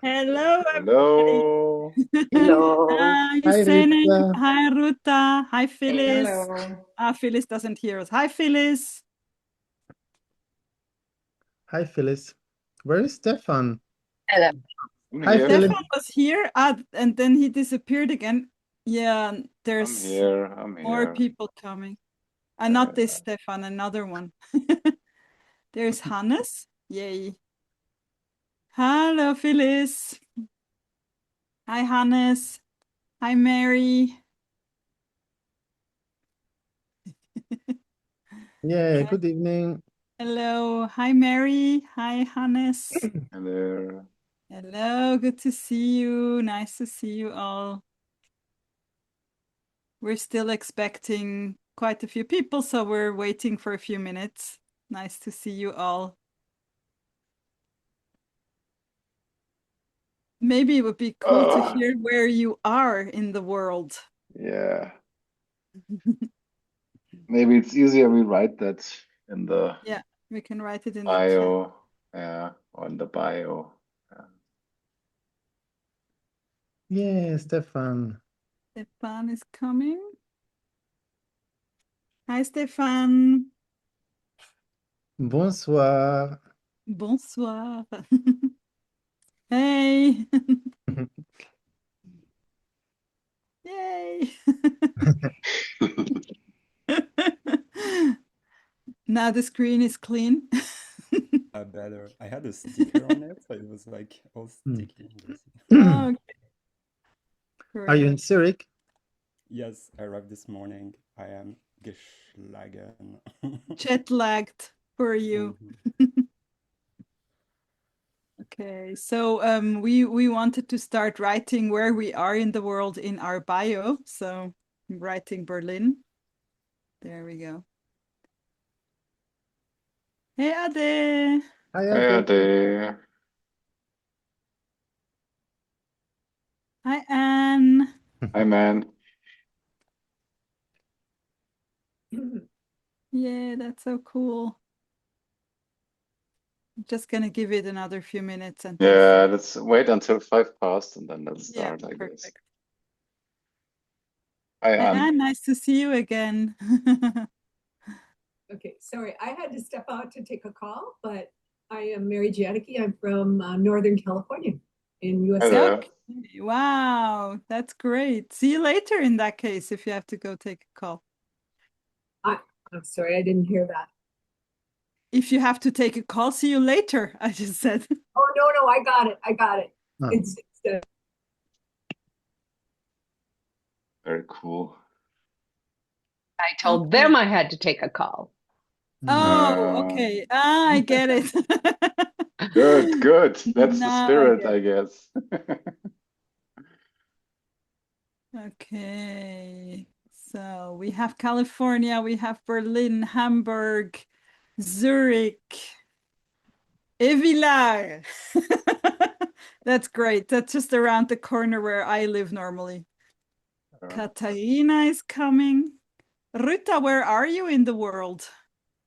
Hello, everybody. Hello. Hello. Hi, Hi, Sene. Rita. Hi, Ruta. Hi, Phyllis. Hello. Phyllis doesn't hear us. Hi, Phyllis. Hi, Phyllis. Where is Stefan? Hello. I'm Hi, here. Phyllis. Stefan was here, and then he disappeared again. Yeah, I'm there's here. I'm more here. people coming. Not this Stefan, another one. There's Hannes. Yay. Hello, Phyllis. Hi, Hannes. Hi, Mary. Yeah, good evening. Hello. Hi, Mary. Hi, Hannes. Hello. Hello, good to see you. Nice to see you all. We're still expecting quite a few people, so we're waiting for a few minutes. Nice to see you all. Maybe it would be cool to hear where you are in the world. Yeah. Maybe it's easier we write that in the Yeah, we can write it in the chat. bio. Yeah, on the bio. Yeah, Stefan. Stefan is coming. Hi, Stefan. Bonsoir. Bonsoir. Hey. Yay. Now the screen is clean. Better. I had a sticker on it, so it was like all sticky. Oh, Are you in great. Zurich? Yes, I arrived this morning. I am geschlagen. Jet lagged for you. Okay, so we wanted to start writing where we are in the world in our bio. So I'm writing Berlin. There we go. Hey, Ade. Hi, Hey, Ade. Ade. Hi, Anne. Hi, man. Yeah, that's so cool. I'm just gonna give it another few minutes and then Yeah, start. let's wait until 5 past and then let's Yeah, start, I guess. perfect. Hi, Hi, Anne. Anne. Nice to see you again. Okay, sorry, I had to step out to take a call, but I am Mary Giadicki. I'm from Northern California in USA. Hello. Okay. Wow, that's great. See you later in that case if you have to go take a call. I'm sorry, I didn't hear that. If you have to take a call, see you later, I just said. Oh, no, I got it. I got it. Oh. It's Very cool. I told them I had to take a call. Oh, okay. I get it. Good, good. That's the Now I spirit, get I it. guess. Okay. So we have California, we have Berlin, Hamburg, Zurich, Evilar. That's great. That's just around the corner where I live normally. Katarina is coming. Ruta, where are you in the world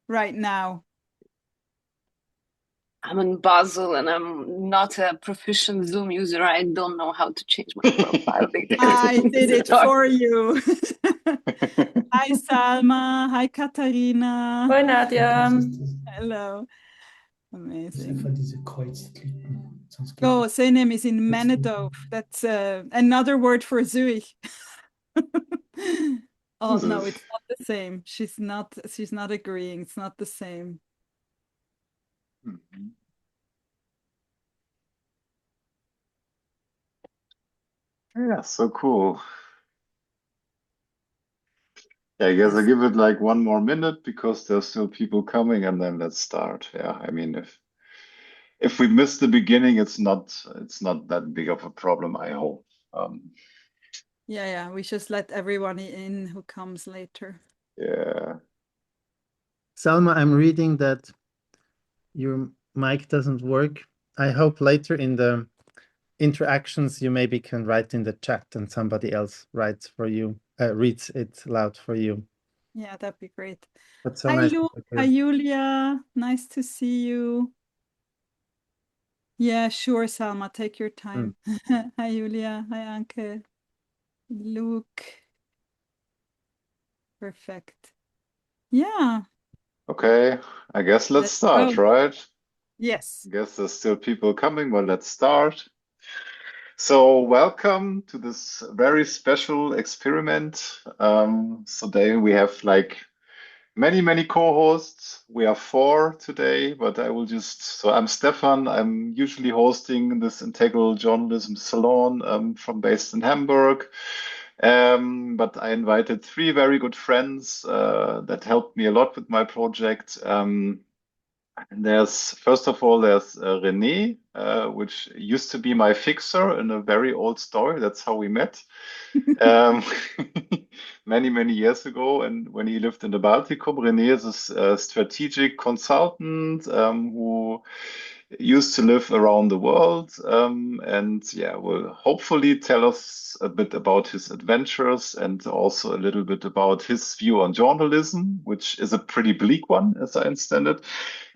right now? I'm in Basel and I'm not a proficient Zoom user. I don't know how to change my profile. I did it Sorry. for you. Hi, Salma. Hi, Katarina. Hoi Nadja. Hello. Amazing. Einfach diese Kreuzklicken. Sonst geht Oh, Senem is in Manitoba. That's another word for Zurich. Oh no, it's not the same. She's not agreeing. It's not the same. Yeah, so cool. Yeah, I guess I give it like 1 more minute because there's still people coming and then let's start. Yeah, I mean if we miss the beginning, it's not that big of a problem, I hope. Yeah, we just let everyone in who comes later. Yeah. Salma, I'm reading that your mic doesn't work. I hope later in the interactions you maybe can write in the chat and somebody else writes for you, reads it loud for you. Yeah, that'd be great. That's so Hi, nice. Hi, Julia. Nice to see you. Yeah, sure, Salma, take your time. Hi, Julia. Hi, Anke. Luke. Perfect. Yeah, Okay, I guess let's let's start, go. right? Yes. Guess there's still people coming, but let's start. So, welcome to this very special experiment. Today we have like many co-hosts. We are four today, but I will so I'm Stefan. I'm usually hosting this integral journalism salon based in Hamburg. But I invited three very good friends that helped me a lot with my project. And first of all, there's Rene, which used to be my fixer in a very old story. That's how we met um, many years ago. And when he lived in the Baltikum, Rene is a strategic consultant who used to live around the world. And yeah, will hopefully tell us a bit about his adventures and also a little bit about his view on journalism, which is a pretty bleak one, as I understand it.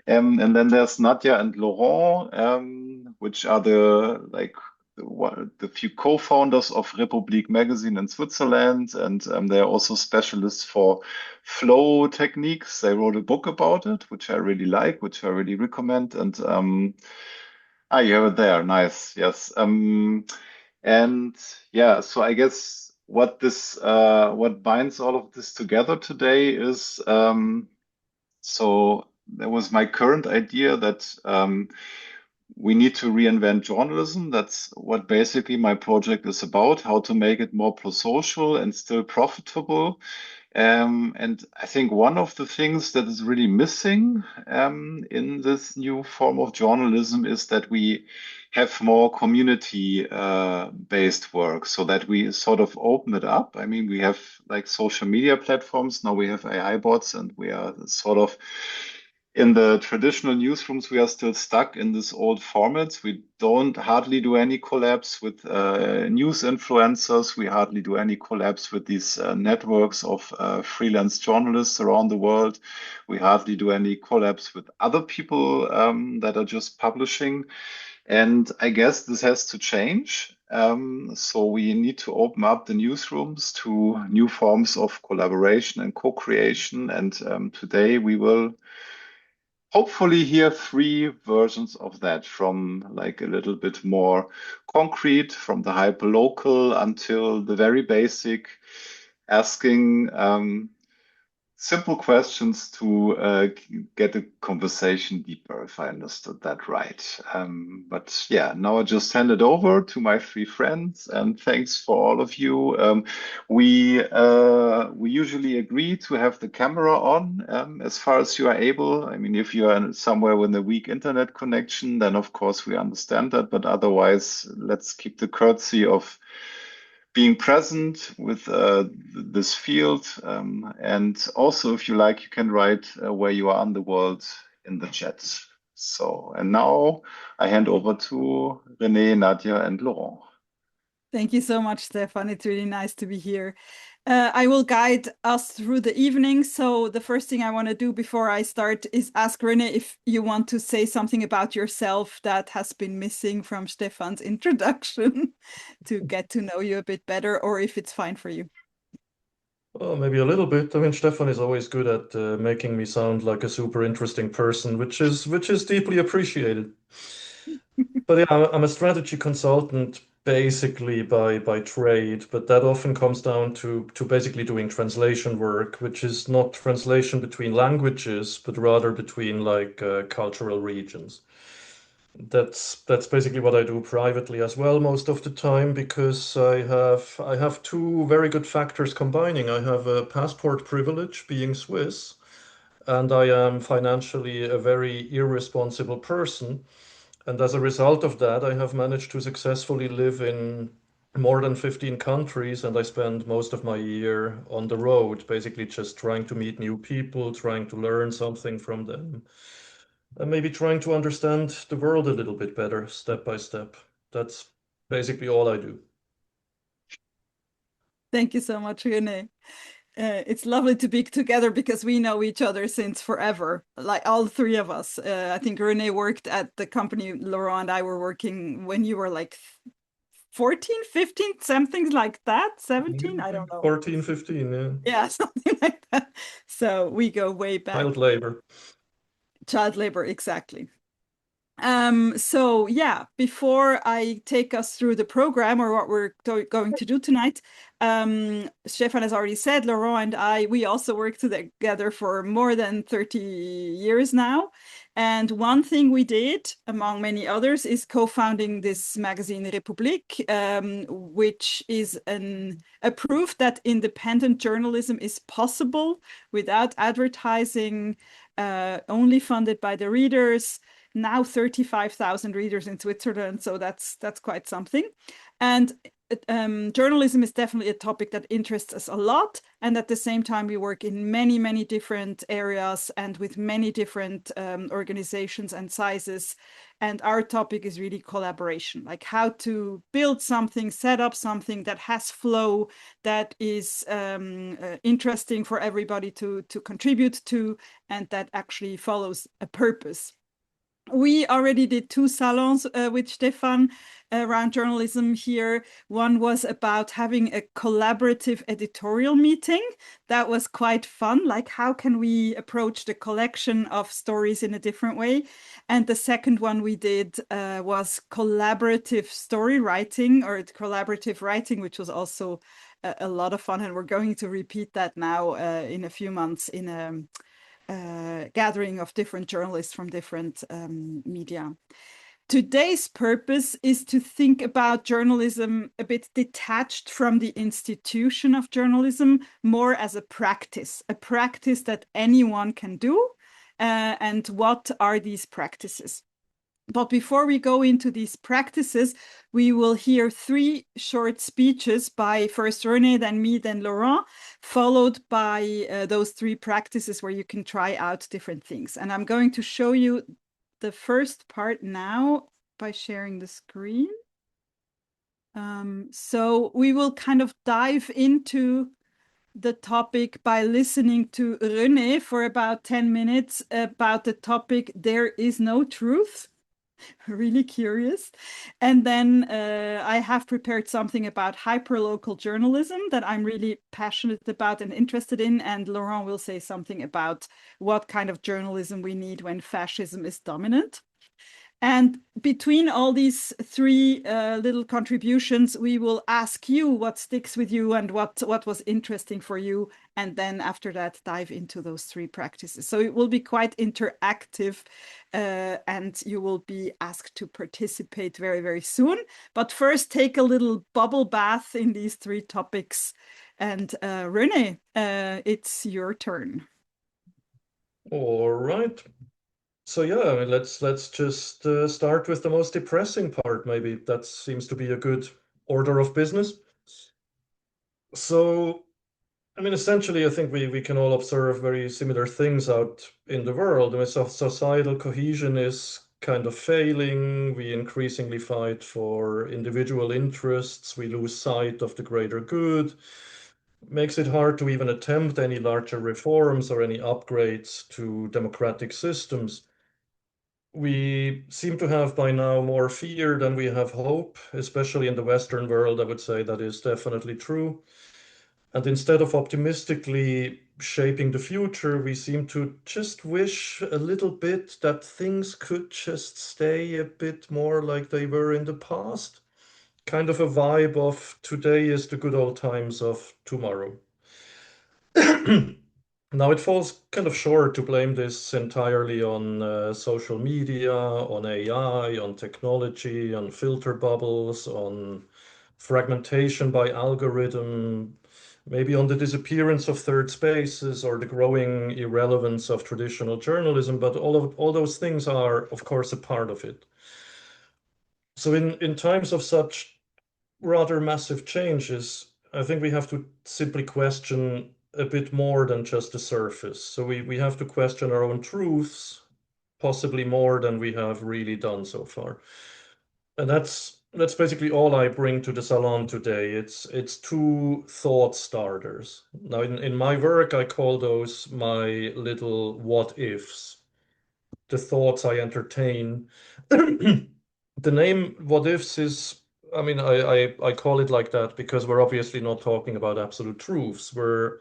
And then there's Nadja and Laurent, which are the few co-founders of Republik magazine in Switzerland, and they're also specialists for flow techniques. They wrote a book about it, which I really like, which I really recommend. And you have it there. Nice. Yes. And yeah, so I guess what binds all of this together today is so that was my current idea that we need to reinvent journalism. That's what basically my project is about, how to make it more pro-social and still profitable. And I think one of the things that is really missing in this new form of journalism is that we have more community based work so that we sort of open it up. I mean, we have like social media platforms, now we have AI bots, and we are sort of in the traditional newsrooms, we are still stuck in this old formats. We don't hardly do any collabs with news influencers. We hardly do any collabs with these networks of freelance journalists around the world. We hardly do any collabs with other people that are just publishing. And I guess this has to change. So we need to open up the newsrooms to new forms of collaboration and co-creation. And today we will hopefully hear three versions of that, from like a little bit more concrete, from the hyper local until the very basic, asking simple questions to get the conversation deeper, if I understood that right. But yeah, now I just hand it over to my three friends, and thanks for all of you. We usually agree to have the camera on as far as you are able. I mean, if you are somewhere with a weak internet connection, then of course we understand that. But otherwise, let's keep the courtesy of being present with this field. And also, if you like, you can write where you are in the world in the chat. So, and now I hand over to Rene, Nadja, and Laurent. Thank you so much, Stefan. It's really nice to be here. I will guide us through the evening. So the first thing I want to do before I start is ask Rene if you want to say something about yourself that has been missing from Stefan's introduction to get to know you a bit better, or if it's fine for you. Well, maybe a little bit. I mean, Stefan is always good at making me sound like a super interesting person, which is deeply appreciated. But yeah, I'm a strategy consultant basically by trade, but that often comes down to basically doing translation work, which is not translation between languages, but rather between like cultural regions. That's basically what I do privately as well most of the time, because I have two very good factors combining. I have a passport privilege being Swiss, and I am financially a very irresponsible person. And as a result of that, I have managed to successfully live in more than 15 countries, and I spend most of my year on the road, basically just trying to meet new people, trying to learn something from them, and maybe trying to understand the world a little bit better, step by step. That's basically all I do. Thank you so much, Rene. It's lovely to be together because we know each other since forever, like all three of us. I think Rene worked at the company Laurent and I were working when you were like 14, 15, something like that, 17, I don't know. 14, 15, yeah. Yeah, something like that. So we go way back. Child labor. Child labor, exactly. So yeah, before I take us through the program or what we're going to do tonight, Stefan has already said, Laurent and I, we also work together for more than 30 years now. And one thing we did, among many others, is co-founding this magazine Republik, which is a proof that independent journalism is possible without advertising, only funded by the readers. Now 35,000 readers in Switzerland, so that's quite something. And journalism is definitely a topic that interests us a lot. And at the same time, we work in many, many different areas and with many different organizations and sizes. And our topic is really collaboration, like how to build something, set up something that has flow, that is interesting for everybody to contribute to, and that actually follows a purpose. We already did 2 salons with Stefan around journalism here. One was about having a collaborative editorial meeting. That was quite fun. Like, how can we approach the collection of stories in a different way? And the second one we did was collaborative story writing or collaborative writing, which was also a lot of fun. And we're going to repeat that now in a few months in a gathering of different journalists from different media. Today's purpose is to think about journalism a bit detached from the institution of journalism, more as a practice that anyone can do. And what are these practices? But before we go into these practices, we will hear 3 short speeches by first Rene, then me, then Laurent, followed by those 3 practices where you can try out different things. And I'm going to show you the first part now by sharing the screen. So we will kind of dive into the topic by listening to Rene for about 10 minutes about the topic, There is no truth. Really curious. And then I have prepared something about hyperlocal journalism that I'm really passionate about and interested in. And Laurent will say something about what kind of journalism we need when fascism is dominant. And between all these 3 little contributions, we will ask you what sticks with you and what was interesting for you. And then after that, dive into those 3 practices. So it will be quite interactive and you will be asked to participate very, very soon. But first, take a little bubble bath in these 3 topics. And Rene, it's your turn. All right. So yeah, I mean, let's just start with the most depressing part. Maybe that seems to be a good order of business. So, I mean, essentially, I think we can all observe very similar things out in the world. I mean, societal cohesion is kind of failing. We increasingly fight for individual interests. We lose sight of the greater good. Makes it hard to even attempt any larger reforms or any upgrades to democratic systems. We seem to have by now more fear than we have hope, especially in the Western world. I would say that is definitely true. And instead of optimistically shaping the future, we seem to just wish a little bit that things could just stay a bit more like they were in the past. Kind of a vibe of today is the good old times of tomorrow. Now, it falls kind of short to blame this entirely on social media, on AI, on technology, on filter bubbles, on fragmentation by algorithm, maybe on the disappearance of third spaces or the growing irrelevance of traditional journalism, but all those things are, of course, a part of it. So in times of such rather massive changes, I think we have to simply question a bit more than just the surface. So we have to question our own truths, possibly more than we have really done so far. And that's that's basically all I bring to the salon today. It's two thought starters. Now, in my work, I call those my little what ifs, the thoughts I entertain. The name what ifs is, I mean, I call it like that because we're obviously not talking about absolute truths. We're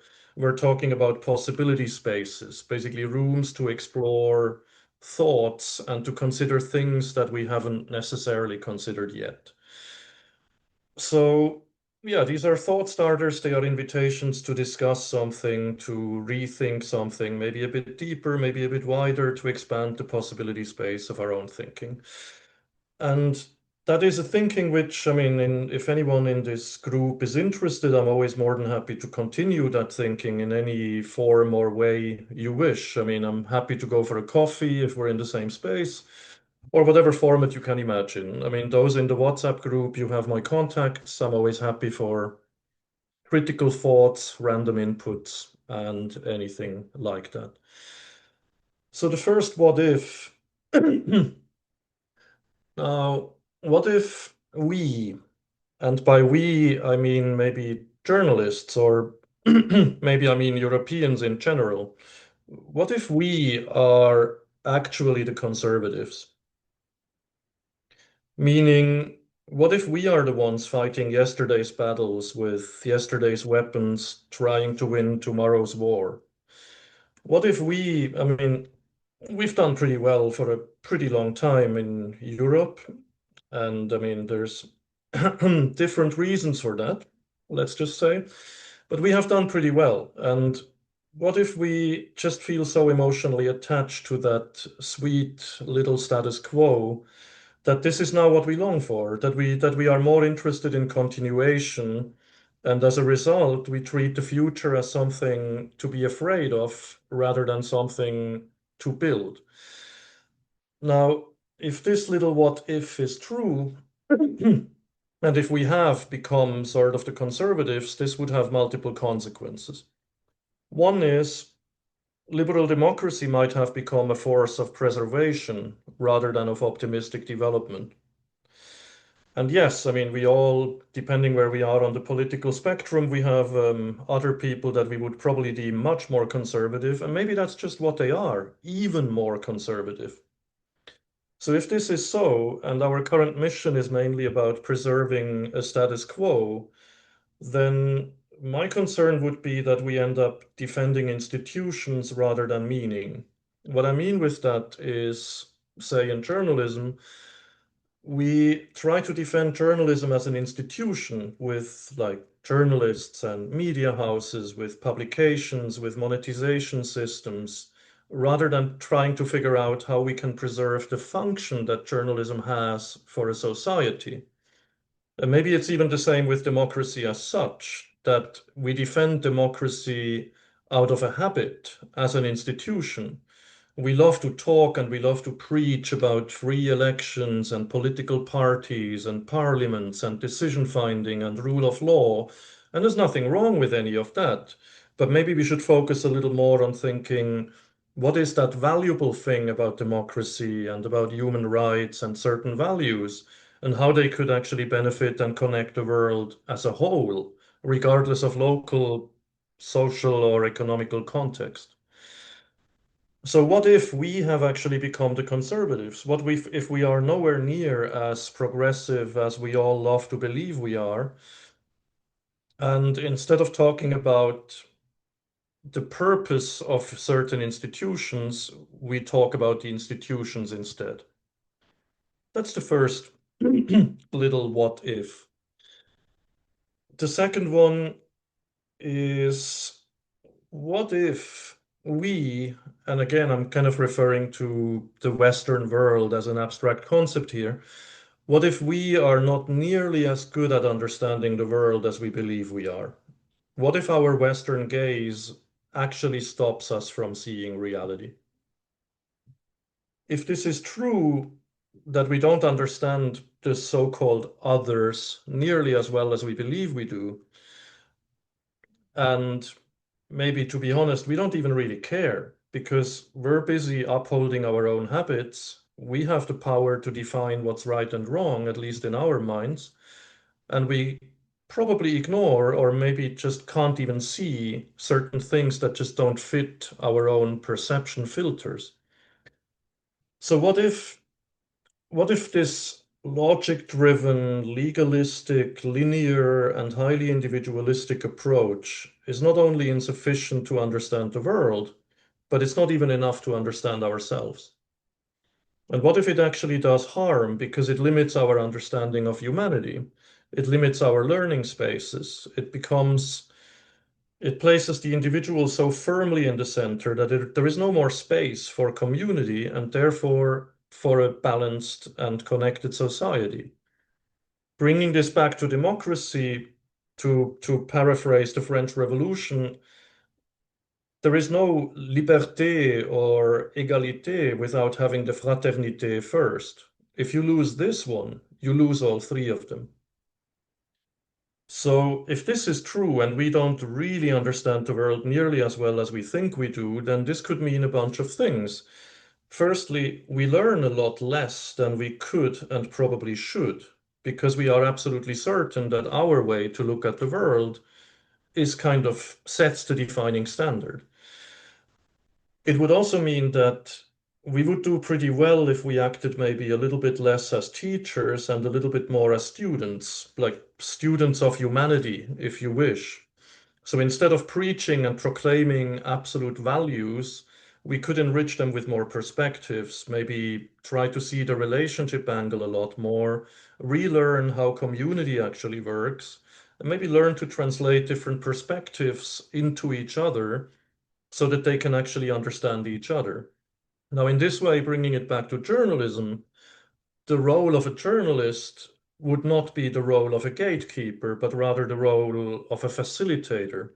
talking about possibility spaces, basically rooms to explore thoughts and to consider things that we haven't necessarily considered yet. So, yeah, these are thought starters. They are invitations to discuss something, to rethink something, maybe a bit deeper, maybe a bit wider, to expand the possibility space of our own thinking. And that is a thinking which, I mean, if anyone in this group is interested, I'm always more than happy to continue that thinking in any form or way you wish. I mean, I'm happy to go for a coffee if we're in the same space, or whatever format you can imagine. I mean, those in the WhatsApp group, you have my contacts. I'm always happy for critical thoughts, random inputs, and anything like that. So the first what if. Now, what if we, and by we, I mean maybe journalists, or maybe I mean Europeans in general, what if we are actually the conservatives? Meaning, what if we are the ones fighting yesterday's battles with yesterday's weapons, trying to win tomorrow's war? What if we, I mean, we've done pretty well for a pretty long time in Europe, and I mean, there's different reasons for that, let's just say, but we have done pretty well. And what if we just feel so emotionally attached to that sweet little status quo that this is now what we long for, that we are more interested in continuation, and as a result, we treat the future as something to be afraid of rather than something to build. Now, if this little what if is true, and if we have become sort of the conservatives, this would have multiple consequences. One is liberal democracy might have become a force of preservation rather than of optimistic development. And yes, I mean, we all, depending where we are on the political spectrum, we have other people that we would probably deem much more conservative, and maybe that's just what they are, even more conservative. So if this is so, and our current mission is mainly about preserving a status quo, then my concern would be that we end up defending institutions rather than meaning. What I mean with that is, say, in journalism, we try to defend journalism as an institution with like journalists and media houses, with publications, with monetization systems, rather than trying to figure out how we can preserve the function that journalism has for a society. And maybe it's even the same with democracy as such, that we defend democracy out of a habit as an institution. We love to talk and we love to preach about free elections and political parties and parliaments and decision finding and rule of law. And there's nothing wrong with any of that. But maybe we should focus a little more on thinking, what is that valuable thing about democracy and about human rights and certain values, and how they could actually benefit and connect the world as a whole, regardless of local, social, or economical context. So what if we have actually become the conservatives? What if we are nowhere near as progressive as we all love to believe we are? And instead of talking about the purpose of certain institutions, we talk about the institutions instead. That's the first little what if. The second one is, what if we, and again, I'm kind of referring to the Western world as an abstract concept here, what if we are not nearly as good at understanding the world as we believe we are? What if our Western gaze actually stops us from seeing reality? If this is true, that we don't understand the so-called others nearly as well as we believe we do, and maybe to be honest, we don't even really care because we're busy upholding our own habits we have the power to define what's right and wrong, at least in our minds, and we probably ignore or maybe just can't even see certain things that just don't fit our own perception filters. So what if this logic-driven, legalistic, linear, and highly individualistic approach is not only insufficient to understand the world, but it's not even enough to understand ourselves? And what if it actually does harm because it limits our understanding of humanity? It limits our learning spaces. It places the individual so firmly in the center that there is no more space for community and therefore for a balanced and connected society. Bringing this back to democracy, to paraphrase the French Revolution, there is no liberté or égalité without having the fraternité first. If you lose this one, you lose all three of them. So if this is true and we don't really understand the world nearly as well as we think we do, then this could mean a bunch of things. Firstly, we learn a lot less than we could and probably should, because we are absolutely certain that our way to look at the world is kind of sets the defining standard. It would also mean that we would do pretty well if we acted maybe a little bit less as teachers and a little bit more as students, like students of humanity, if you wish. So instead of preaching and proclaiming absolute values, we could enrich them with more perspectives, maybe try to see the relationship angle a lot more, relearn how community actually works, and maybe learn to translate different perspectives into each other so that they can actually understand each other. Now, in this way, bringing it back to journalism, the role of a journalist would not be the role of a gatekeeper, but rather the role of a facilitator.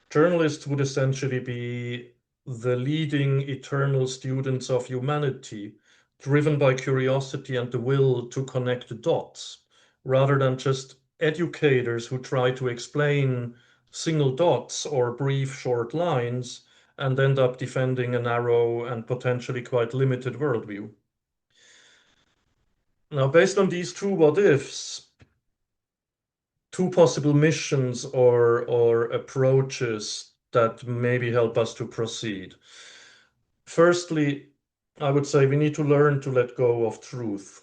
Journalists would essentially be the leading eternal students of humanity, driven by curiosity and the will to connect the dots, rather than just educators who try to explain single dots or brief short lines and end up defending a narrow and potentially quite limited worldview. Now, based on these two what ifs, two possible missions or approaches that maybe help us to proceed. Firstly, I would say we need to learn to let go of truth,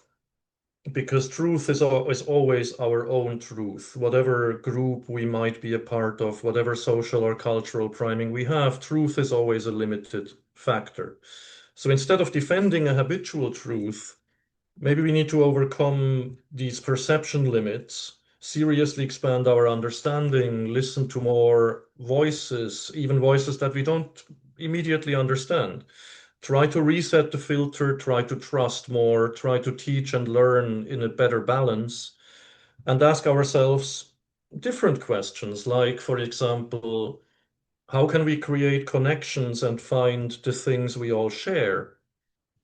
because truth is always our own truth. Whatever group we might be a part of, whatever social or cultural priming we have, truth is always a limited factor. So instead of defending a habitual truth, maybe we need to overcome these perception limits, seriously expand our understanding, listen to more voices, even voices that we don't immediately understand. Try to reset the filter, try to trust more, try to teach and learn in a better balance, and ask ourselves different questions, like, for example, how can we create connections and find the things we all share?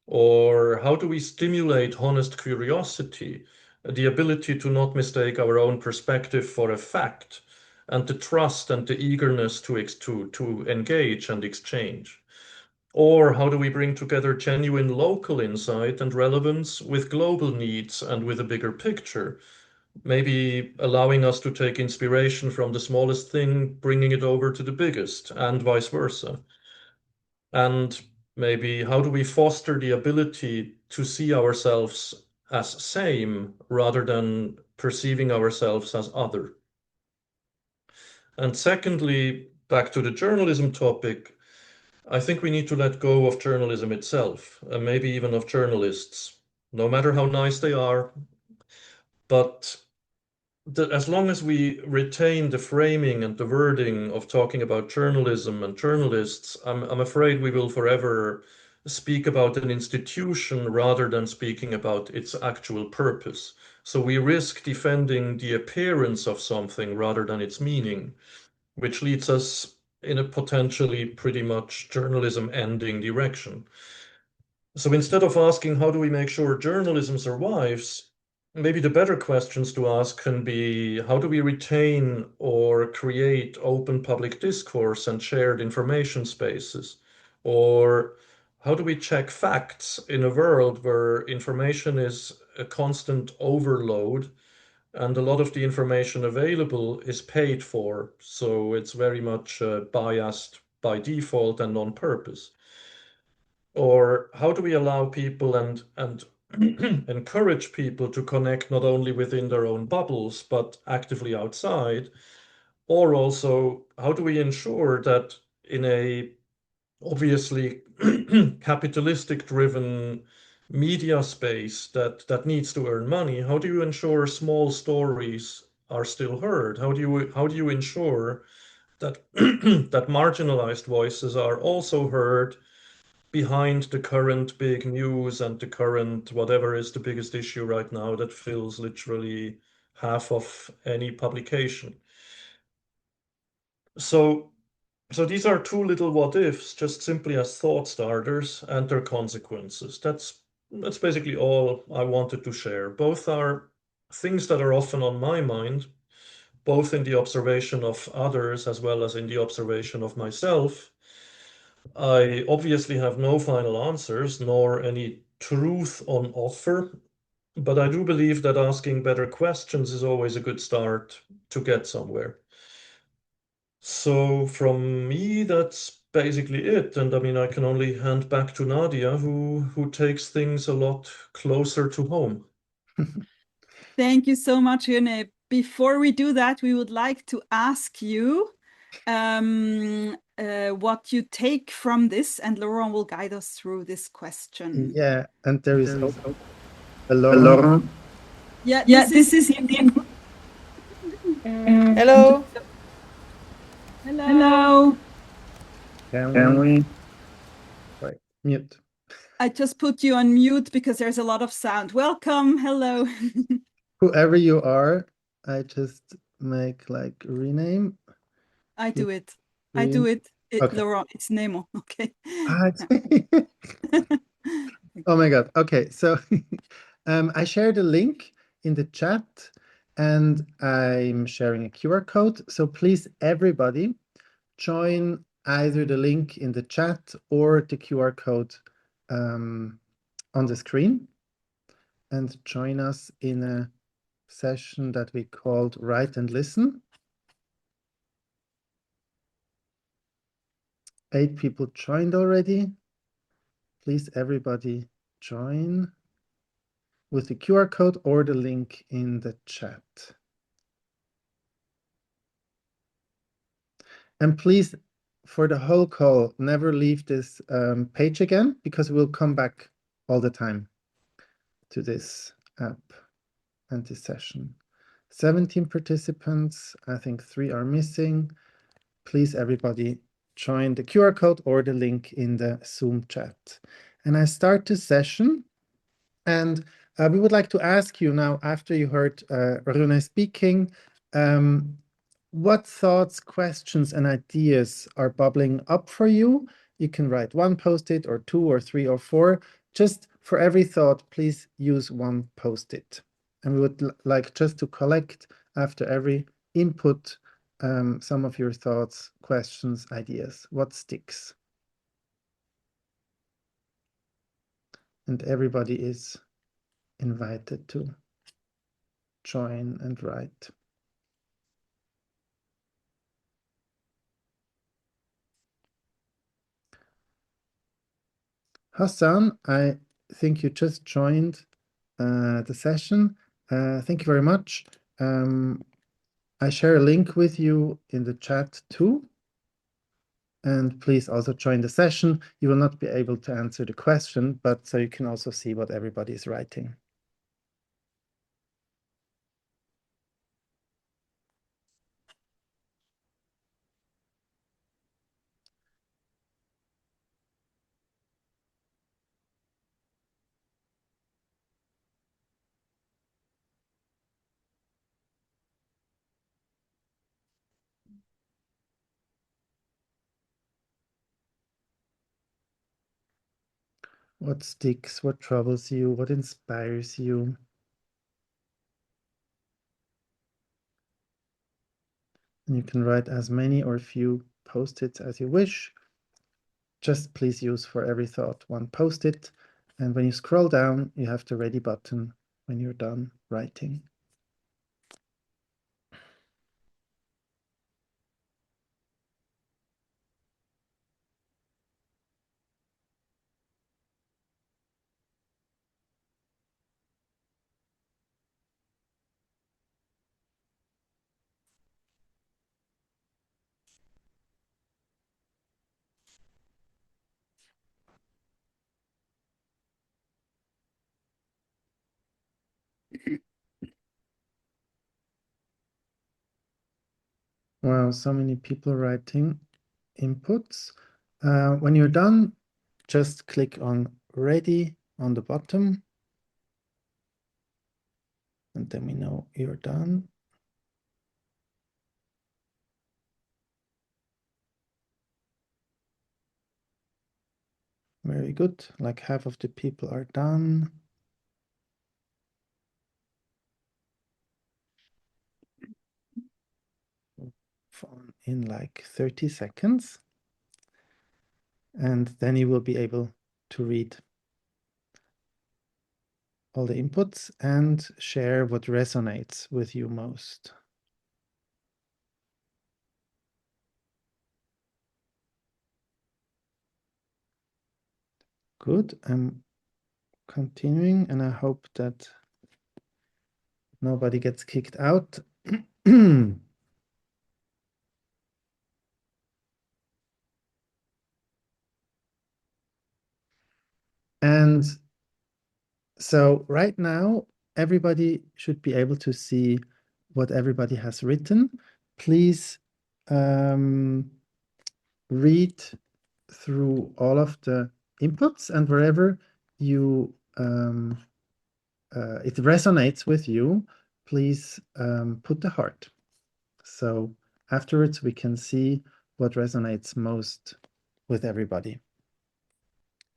Or how do we stimulate honest curiosity, the ability to not mistake our own perspective for a fact, and the trust and the eagerness to engage and exchange? Or how do we bring together genuine local insight and relevance with global needs and with a bigger picture? Maybe allowing us to take inspiration from the smallest thing, bringing it over to the biggest, and vice versa. And maybe how do we foster the ability to see ourselves as same rather than perceiving ourselves as other? And secondly, back to the journalism topic, I think we need to let go of journalism itself, and maybe even of journalists, no matter how nice they are. But as long as we retain the framing and the wording of talking about journalism and journalists, I'm afraid we will forever speak about an institution rather than speaking about its actual purpose. So we risk defending the appearance of something rather than its meaning, which leads us in a potentially pretty much journalism ending direction. So instead of asking how do we make sure journalism survives, maybe the better questions to ask can be how do we retain or create open public discourse and shared information spaces? Or how do we check facts in a world where information is a constant overload and a lot of the information available is paid for, so it's very much biased by default and on purpose? Or how do we allow people and encourage people to connect not only within their own bubbles, but actively outside? Or also, how do we ensure that in a obviously capitalistic driven media space that needs to earn money, how do you ensure small stories are still heard? How do you ensure that that marginalized voices are also heard behind the current big news and the current whatever is the biggest issue right now that fills literally half of any publication? So these are two little what ifs, just simply as thought starters and their consequences. That's basically all I wanted to share. Both are things that are often on my mind, both in the observation of others as well as in the observation of myself. I obviously have no final answers nor any truth on offer, but I do believe that asking better questions is always a good start to get somewhere. So from me, that's basically it. And I mean, I can only hand back to Nadia, who takes things a lot closer to home. Thank you so much, Rene. Before we do that, we would like to ask you what you take from this, and Laurent will guide us through this question. Yeah, and there is a Laurent. Laurent. Yeah, This is indeed. Hello. Hello. Can we? Right, mute. I just put you on mute because there's a lot of sound. Welcome. Hello. Whoever you are, I just make like rename. I do it. Okay. Laurent, it's Nemo. Okay. Oh my God. Okay. So I shared a link in the chat and I'm sharing a QR code. So please, everybody, join either the link in the chat or the QR code on the screen and join us in a session that we called Write and Listen. 8 people joined already. Please, everybody, join with the QR code or the link in the chat. And please, for the whole call, never leave this page again, because we'll come back all the time to this app and this session. 17 participants, I think 3 are missing. Please, everybody, join the QR code or the link in the Zoom chat. And I start the session, and we would like to ask you now, after you heard Rene speaking, what thoughts, questions, and ideas are bubbling up for you? You can write 1 post-it or 2 or 3 or 4. Just for every thought, please use 1 post-it. And we would like just to collect after every input some of your thoughts, questions, ideas. What sticks? And everybody is invited to join and write. Hassan, I think you just joined the session. Thank you very much. I share a link with you in the chat too. And please also join the session. You will not be able to answer the question, but so you can also see what everybody is writing. What sticks, what troubles you, what inspires you? And you can write as many or few post-its as you wish. just please use for every thought one post-it. And when you scroll down, you have the ready button when you're done writing. Wow, so many people writing inputs. When you're done, just click on ready on the bottom. And then we know you're done. Very good. Like half of the people are done. In like 30 seconds. And then you will be able to read all the inputs and share what resonates with you most. Good. I'm continuing, and I hope that nobody gets kicked out. And so right now, everybody should be able to see what everybody has written. Please read through all of the inputs, and wherever you it resonates with you, please put the heart. So afterwards we can see what resonates most with everybody.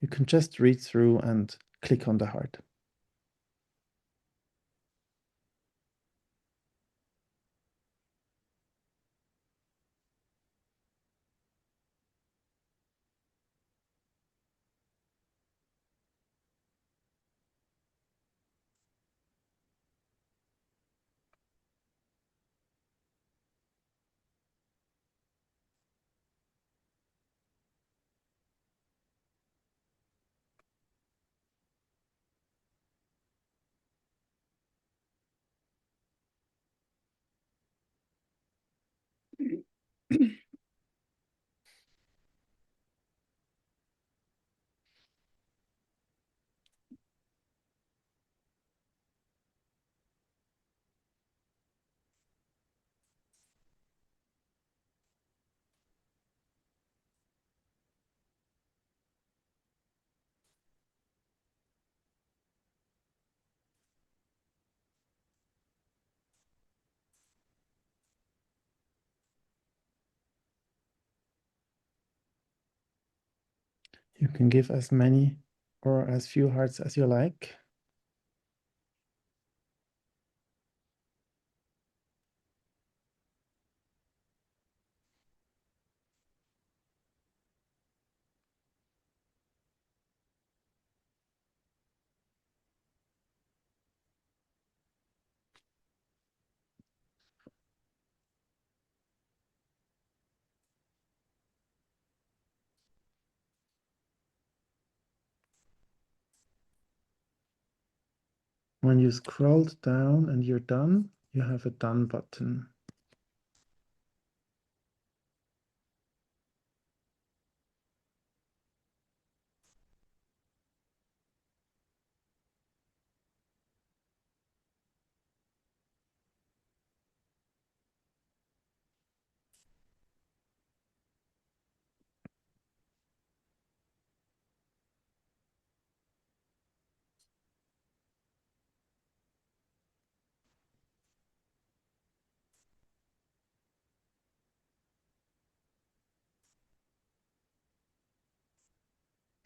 You can just read through and click on the heart. You can give as many or as few hearts as you like. When you scrolled down and you're done, you have a done button.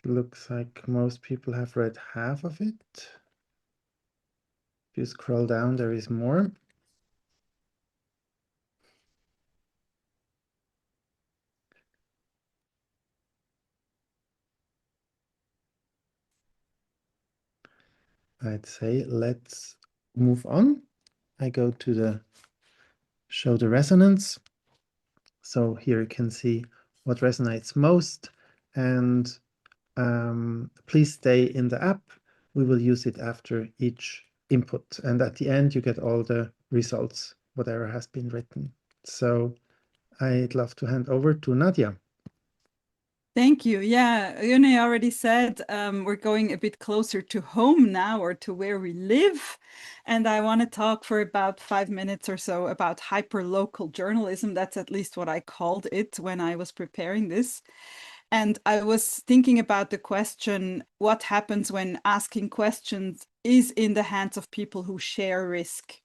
Looks like most people have read half of it. If you scroll down, there is more. I'd say let's move on. I go to the show the resonance. So here you can see what resonates most, and please stay in the app. We will use it after each input, and at the end you get all the results, whatever has been written. So I'd love to hand over to Nadja. Thank you. Yeah, Rene already said we're going a bit closer to home now, or to where we live. And I want to talk for about 5 minutes or so about hyperlocal journalism. That's at least what I called it when I was preparing this. And I was thinking about the question, what happens when asking questions is in the hands of people who share risk?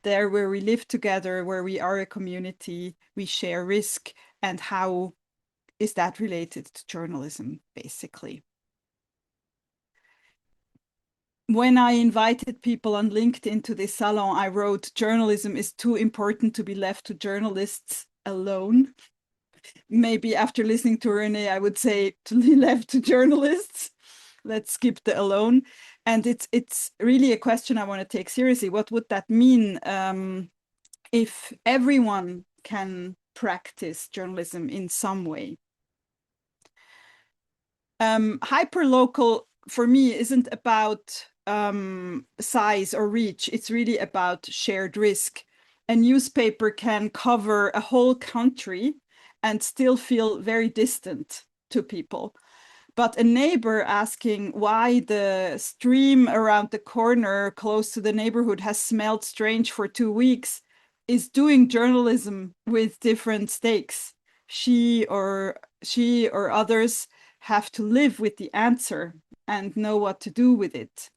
There where we live together, where we are a community, we share risk, and how is that related to journalism, basically? When I invited people on LinkedIn to this salon, I wrote, journalism is too important to be left to journalists alone. Maybe after listening to Rene, I would say to be left to journalists. Let's skip the alone. And it's really a question I want to take seriously. What would that mean if everyone can practice journalism in some way? Hyperlocal for me isn't about size or reach. It's really about shared risk. A newspaper can cover a whole country and still feel very distant to people. But a neighbor asking why the stream around the corner close to the neighborhood has smelled strange for 2 weeks is doing journalism with different stakes. She or others have to live with the answer and know what to do with it.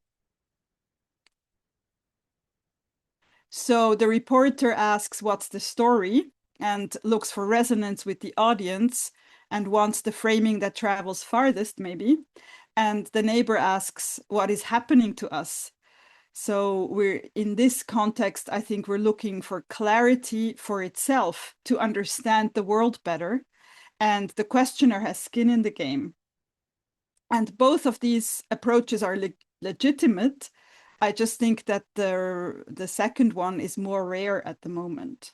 So the reporter asks, what's the story? And looks for resonance with the audience and wants the framing that travels farthest, maybe. And the neighbor asks, what is happening to us? So we're in this context, I think we're looking for clarity for itself to understand the world better. And the questioner has skin in the game. And both of these approaches are legitimate. I just think that the second one is more rare at the moment.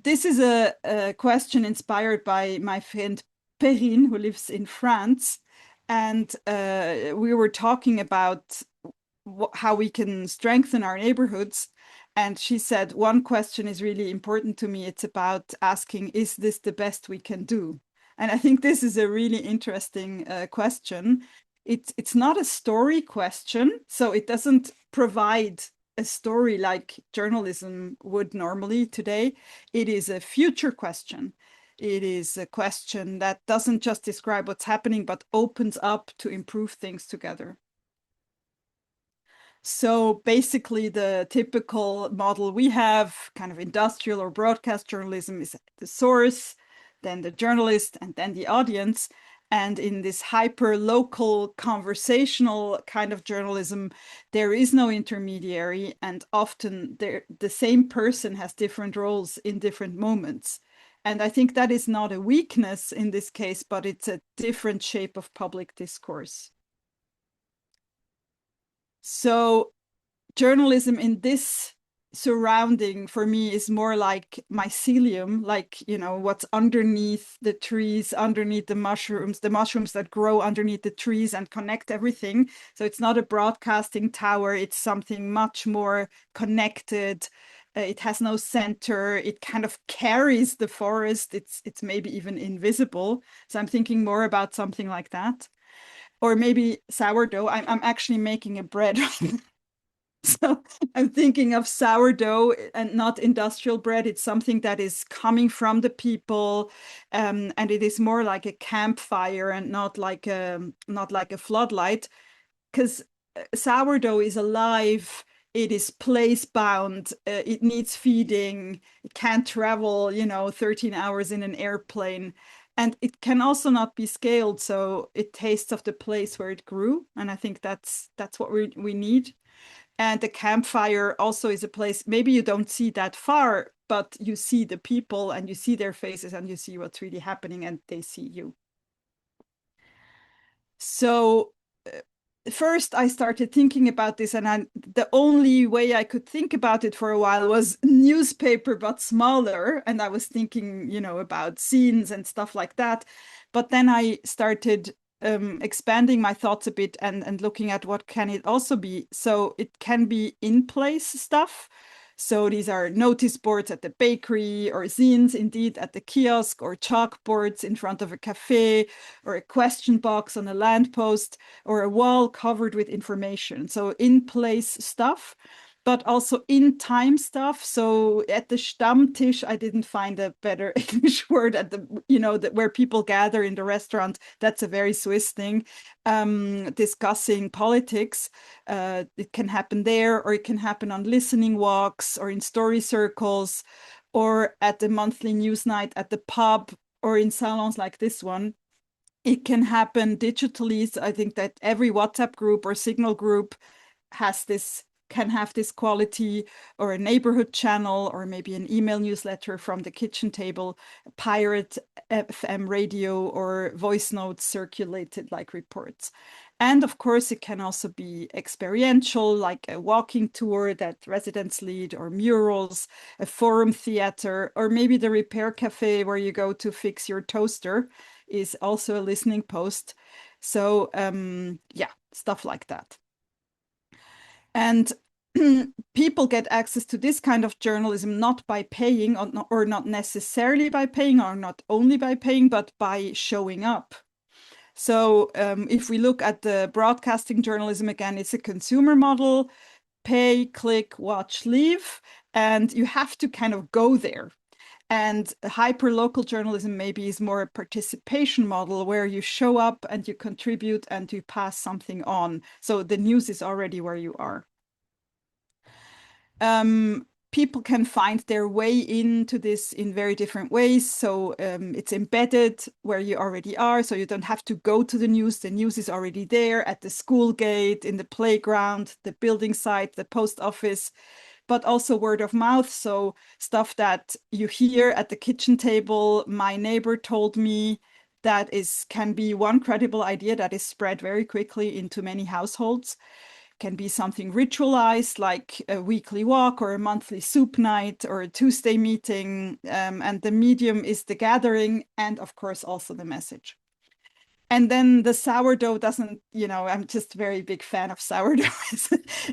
This is a question inspired by my friend Perrine, who lives in France. And we were talking about how we can strengthen our neighborhoods. And she said, one question is really important to me. It's about asking, is this the best we can do? And I think this is a really interesting question. It's not a story question, so it doesn't provide a story like journalism would normally today. It is a future question. It is a question that doesn't just describe what's happening, but opens up to improve things together. So basically the typical model we have, kind of industrial or broadcast journalism, is the source, then the journalist, and then the audience. And in this hyper-local conversational kind of journalism, there is no intermediary, and often the same person has different roles in different moments. And I think that is not a weakness in this case, but it's a different shape of public discourse. So journalism in this surrounding for me is more like mycelium, like, you know, what's underneath the trees, underneath the mushrooms that grow underneath the trees and connect everything. So it's not a broadcasting tower, it's something much more connected. It has no center. It kind of carries the forest. It's maybe even invisible. So I'm thinking more about something like that. Or maybe sourdough. I'm actually making a bread. So I'm thinking of sourdough and not industrial bread. It's something that is coming from the people, and it is more like a campfire and not like a floodlight, because sourdough is alive. It is place bound. It needs feeding. It can't travel, 13 hours in an airplane. And it can also not be scaled, so it tastes of the place where it grew. And I think that's what we need. And the campfire also is a place, maybe you don't see that far, but you see the people and you see their faces and you see what's really happening and they see you. So first I started thinking about this, and the only way I could think about it for a while was newspaper, but smaller. And I was thinking, you know, about scenes and stuff like that. But then I started expanding my thoughts a bit and looking at what can it also be. So it can be in-place stuff. So these are notice boards at the bakery, or zines indeed at the kiosk, or chalkboards in front of a cafe, or a question box on a lamppost, or a wall covered with information. So in-place stuff, but also in-time stuff. So at the Stammtisch, I didn't find a better English word, at the, you know, where people gather in the restaurant. That's a very Swiss thing. Discussing politics. It can happen there, or it can happen on listening walks, or in story circles, or at the monthly news night at the pub, or in salons like this one. It can happen digitally. So I think that every WhatsApp group or Signal group can have this quality, or a neighborhood channel, or maybe an email newsletter from the kitchen table, pirate FM radio, or voice notes circulated like reports. And of course, it can also be experiential, like a walking tour that residents lead, or murals, a forum theater, or maybe the repair cafe where you go to fix your toaster is also a listening post. So yeah, stuff like that. And people get access to this kind of journalism not by paying, or not necessarily by paying, or not only by paying, but by showing up. So if we look at the broadcasting journalism, again, it's a consumer model: pay, click, watch, leave, and you have to kind of go there. And hyper-local journalism maybe is more a participation model, where you show up and you contribute and you pass something on. So the news is already where you are. People can find their way into this in very different ways. So it's embedded where you already are. So you don't have to go to the news. The news is already there at the school gate, in the playground, the building site, the post office, but also word of mouth. So stuff that you hear at the kitchen table, my neighbor told me, that can be one credible idea that is spread very quickly into many households. Can be something ritualized, like a weekly walk, or a monthly soup night, or a Tuesday meeting. And the medium is the gathering, and of course also the message. And then the sourdough doesn't, you know, I'm just a very big fan of sourdough.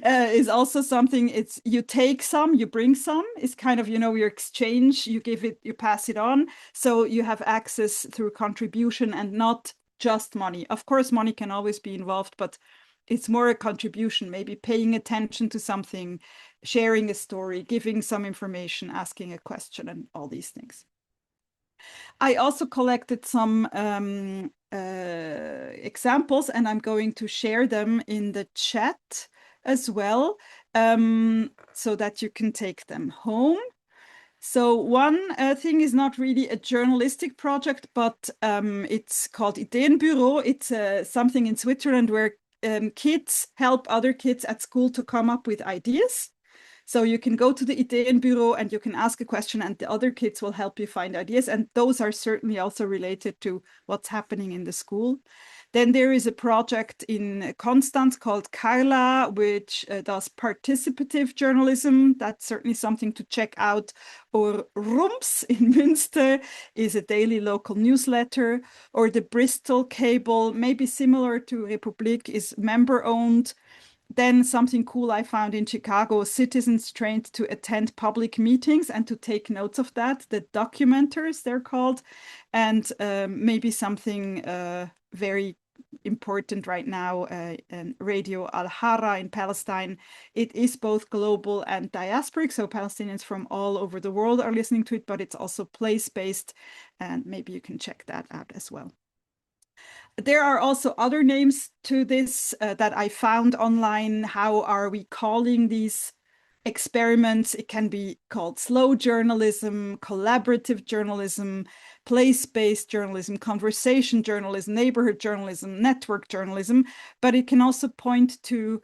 Is also something, it's, you take some, you bring some, it's kind of, you know, your exchange, you give it, you pass it on. So you have access through contribution and not just money. Of course, money can always be involved, but it's more a contribution, maybe paying attention to something, sharing a story, giving some information, asking a question, and all these things. I also collected some examples, and I'm going to share them in the chat as well, so that you can take them home. So one thing is not really a journalistic project, but it's called Ideenbüro. It's something in Switzerland where kids help other kids at school to come up with ideas. So you can go to the Ideenbüro and you can ask a question, and the other kids will help you find ideas. And those are certainly also related to what's happening in the school. Then there is a project in Konstanz called Carla, which does participative journalism. That's certainly something to check out. Or Rumps in Münster is a daily local newsletter. Or the Bristol Cable, maybe similar to Republik, is member-owned. Then something cool I found in Chicago: citizens trained to attend public meetings and to take notes of that. The documenters, they're called. And maybe something very important right now, and Radio Al-Hara in Palestine. It is both global and diasporic, so Palestinians from all over the world are listening to it, but it's also place-based, and maybe you can check that out as well. There are also other names to this that I found online. How are we calling these experiments? It can be called slow journalism, collaborative journalism, place-based journalism, conversation journalism, neighborhood journalism, network journalism, but it can also point to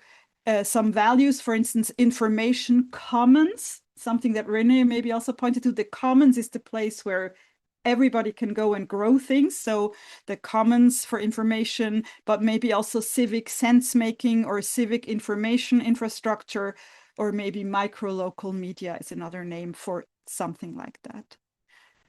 some values. For instance, information commons, something that Rene maybe also pointed to. The commons is the place where everybody can go and grow things. So the commons for information, but maybe also civic sense making or civic information infrastructure, or maybe micro local media is another name for something like that.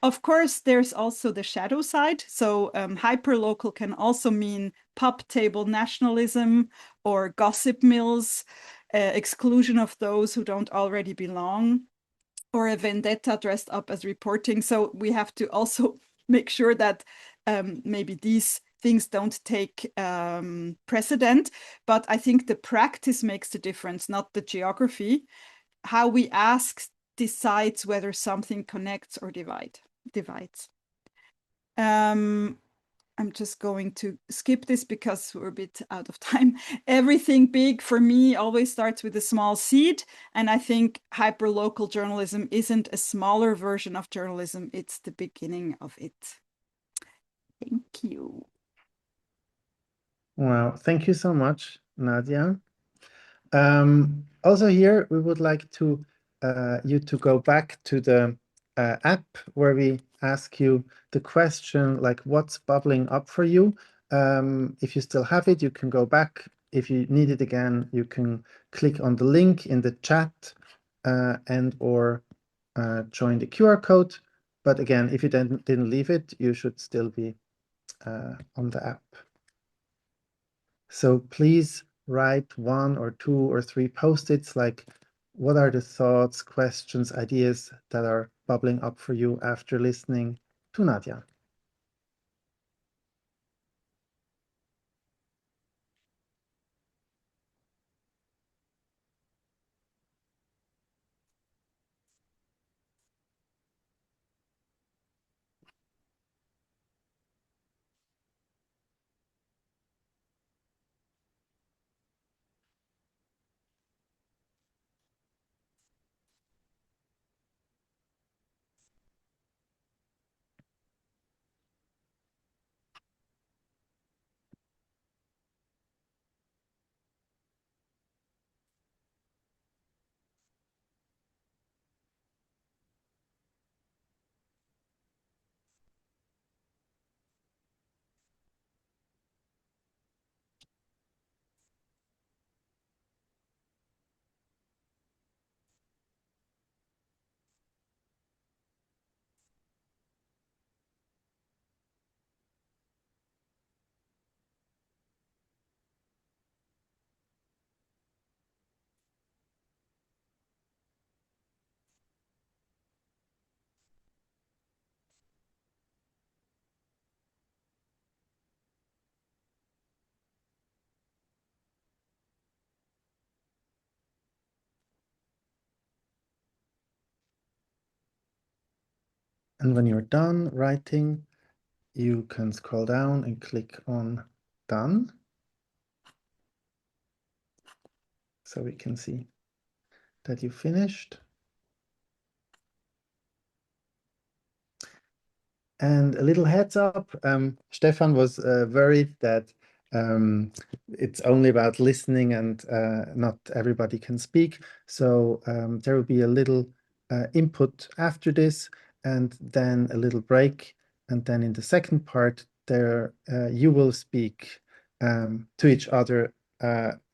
Of course, there's also the shadow side. So hyperlocal can also mean pub table nationalism or gossip mills, exclusion of those who don't already belong, or a vendetta dressed up as reporting. So we have to also make sure that maybe these things don't take precedent. But I think the practice makes the difference, not the geography. How we ask decides whether something connects or divides. I'm just going to skip this because we're a bit out of time. Everything big for me always starts with a small seed. And I think hyperlocal journalism isn't a smaller version of journalism. It's the beginning of it. Thank you. Wow, thank you so much, Nadja. Also here, we would like to you to go back to the app where we ask you the question, like, what's bubbling up for you? If you still have it, you can go back. If you need it again, you can click on the link in the chat and or join the QR code. But again, if you didn't leave it, you should still be on the app. So please write 1 or 2 or 3 post-its, like what are the thoughts, questions, ideas that are bubbling up for you after listening to Nadja. And when you're done writing, you can scroll down and click on Done. So we can see that you finished. And a little heads up, Stefan was worried that it's only about listening and not everybody can speak. So there will be a little input after this and then a little break. And then in the second part, there you will speak to each other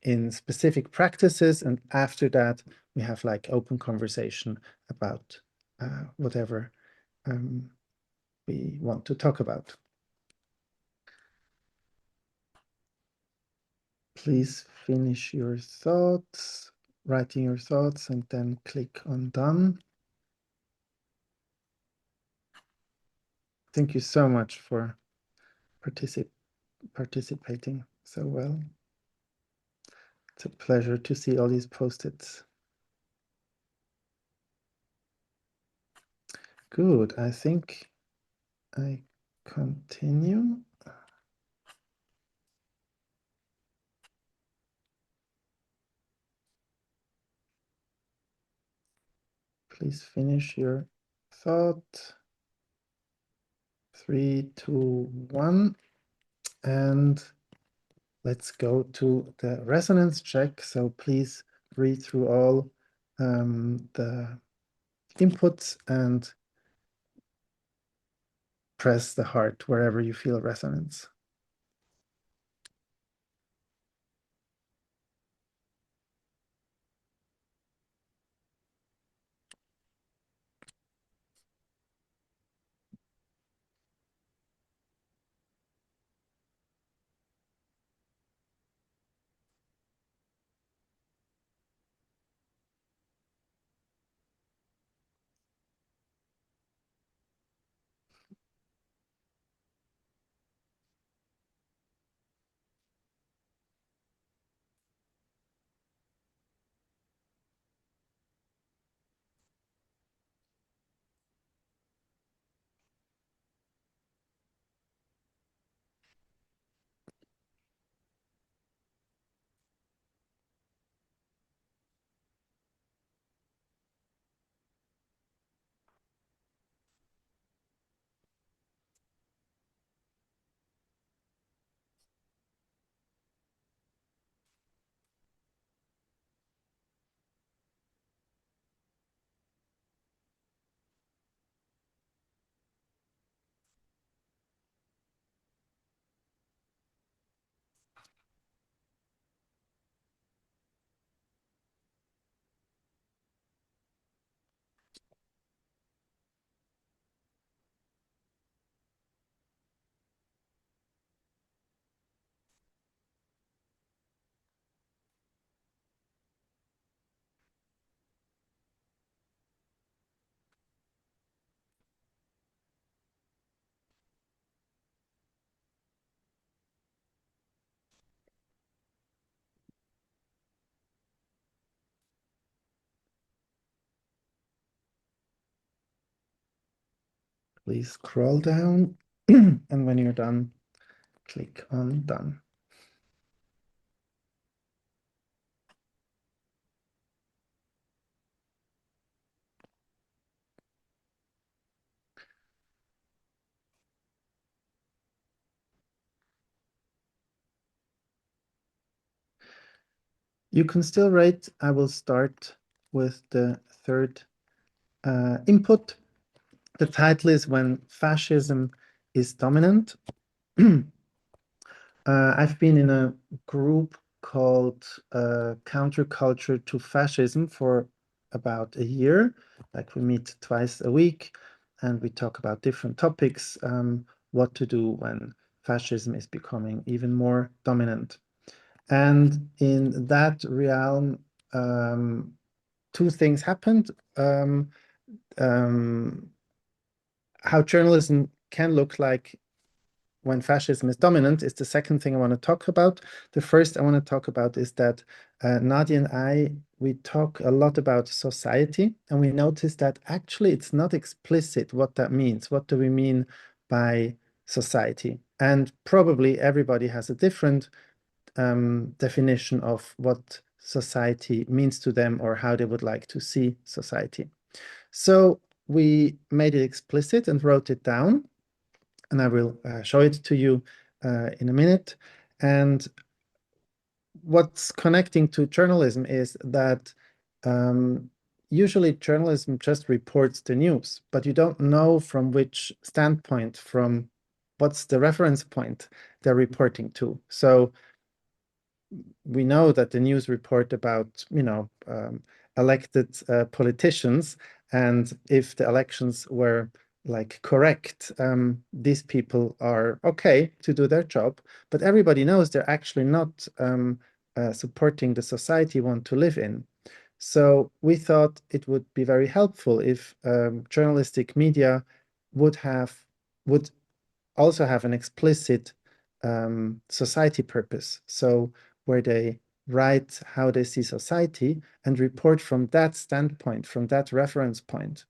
in specific practices. And after that, we have like open conversation about whatever we want to talk about. Please finish your thoughts, writing your thoughts, and then click on Done. Thank you so much for participating so well. It's a pleasure to see all these post-its. Good, I think I continue. Please finish your thought. 3, 2, 1. And let's go to the resonance check. So please read through all the inputs and press the heart wherever you feel resonance. Please scroll down, and when you're done, click on done. You can still write. I will start with the third input. The title is When Fascism is Dominant. I've been in a group called Counterculture to Fascism for about a year. Like, we meet twice a week and we talk about different topics, what to do when fascism is becoming even more dominant. And in that realm, two things happened. How journalism can look like when fascism is dominant is the second thing I want to talk about. The first I want to talk about is that Nadja and we talk a lot about society, and we notice that actually it's not explicit what that means. What do we mean by society? And probably everybody has a different definition of what society means to them or how they would like to see society. So we made it explicit and wrote it down, and I will show it to you in a minute. And what's connecting to journalism is that usually journalism just reports the news, but you don't know from which standpoint, from what's the reference point they're reporting to. So we know that the news report about, elected politicians, and if the elections were like correct, these people are okay to do their job, but everybody knows they're actually not supporting the society we want to live in. So we thought it would be very helpful if journalistic media would also have an explicit society purpose. So where they write how they see society and report from that standpoint, from that reference point.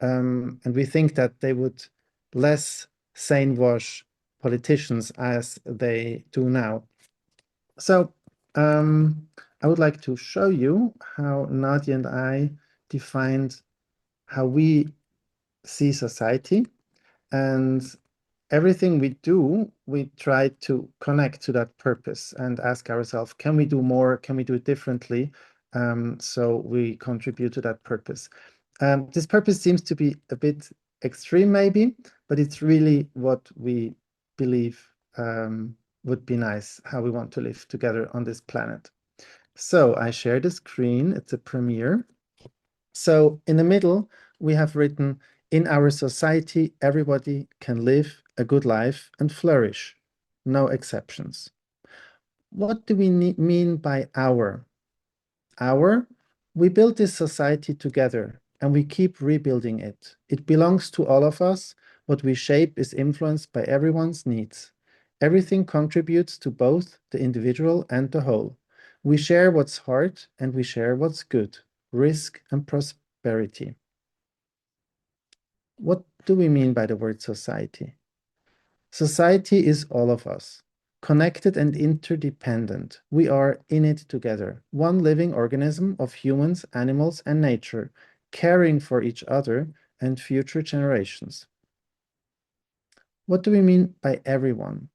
And we think that they would less wash politicians as they do now. So I would like to show you how Nadja and I defined how we see society, and everything we do, we try to connect to that purpose and ask ourselves, can we do more? Can we do it differently? So we contribute to that purpose. This purpose seems to be a bit extreme maybe, but it's really what we believe would be nice, how we want to live together on this planet. So I share the screen, it's a premiere. So in the middle, we have written, in our society, everybody can live a good life and flourish, no exceptions. What do we mean by our? Our? We built this society together and we keep rebuilding it. It belongs to all of us. What we shape is influenced by everyone's needs. Everything contributes to both the individual and the whole. We share what's hard and we share what's good, risk and prosperity. What do we mean by the word society? Society is all of us, connected and interdependent. We are in it together, one living organism of humans, animals, and nature, caring for each other and future generations. What do we mean by everyone?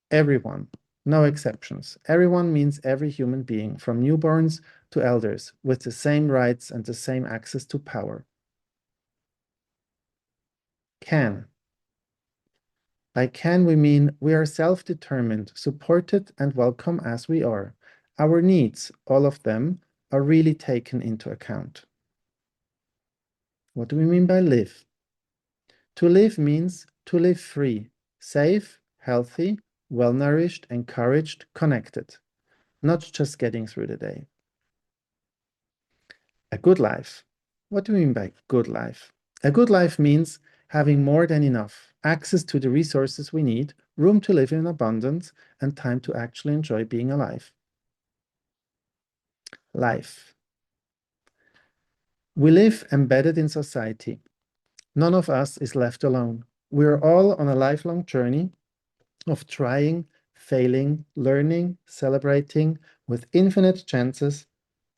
Everyone, no exceptions. Everyone means every human being, from newborns to elders, with the same rights and the same access to power. Can. By can we mean we are self-determined, supported and welcome as we are. Our needs, all of them, are really taken into account. What do we mean by live? To live means to live free, safe, healthy, well-nourished, encouraged, connected, not just getting through the day. A good life. What do we mean by good life? A good life means having more than enough, access to the resources we need, room to live in abundance, and time to actually enjoy being alive. Life. We live embedded in society. None of us is left alone. We are all on a lifelong journey of trying, failing, learning, celebrating with infinite chances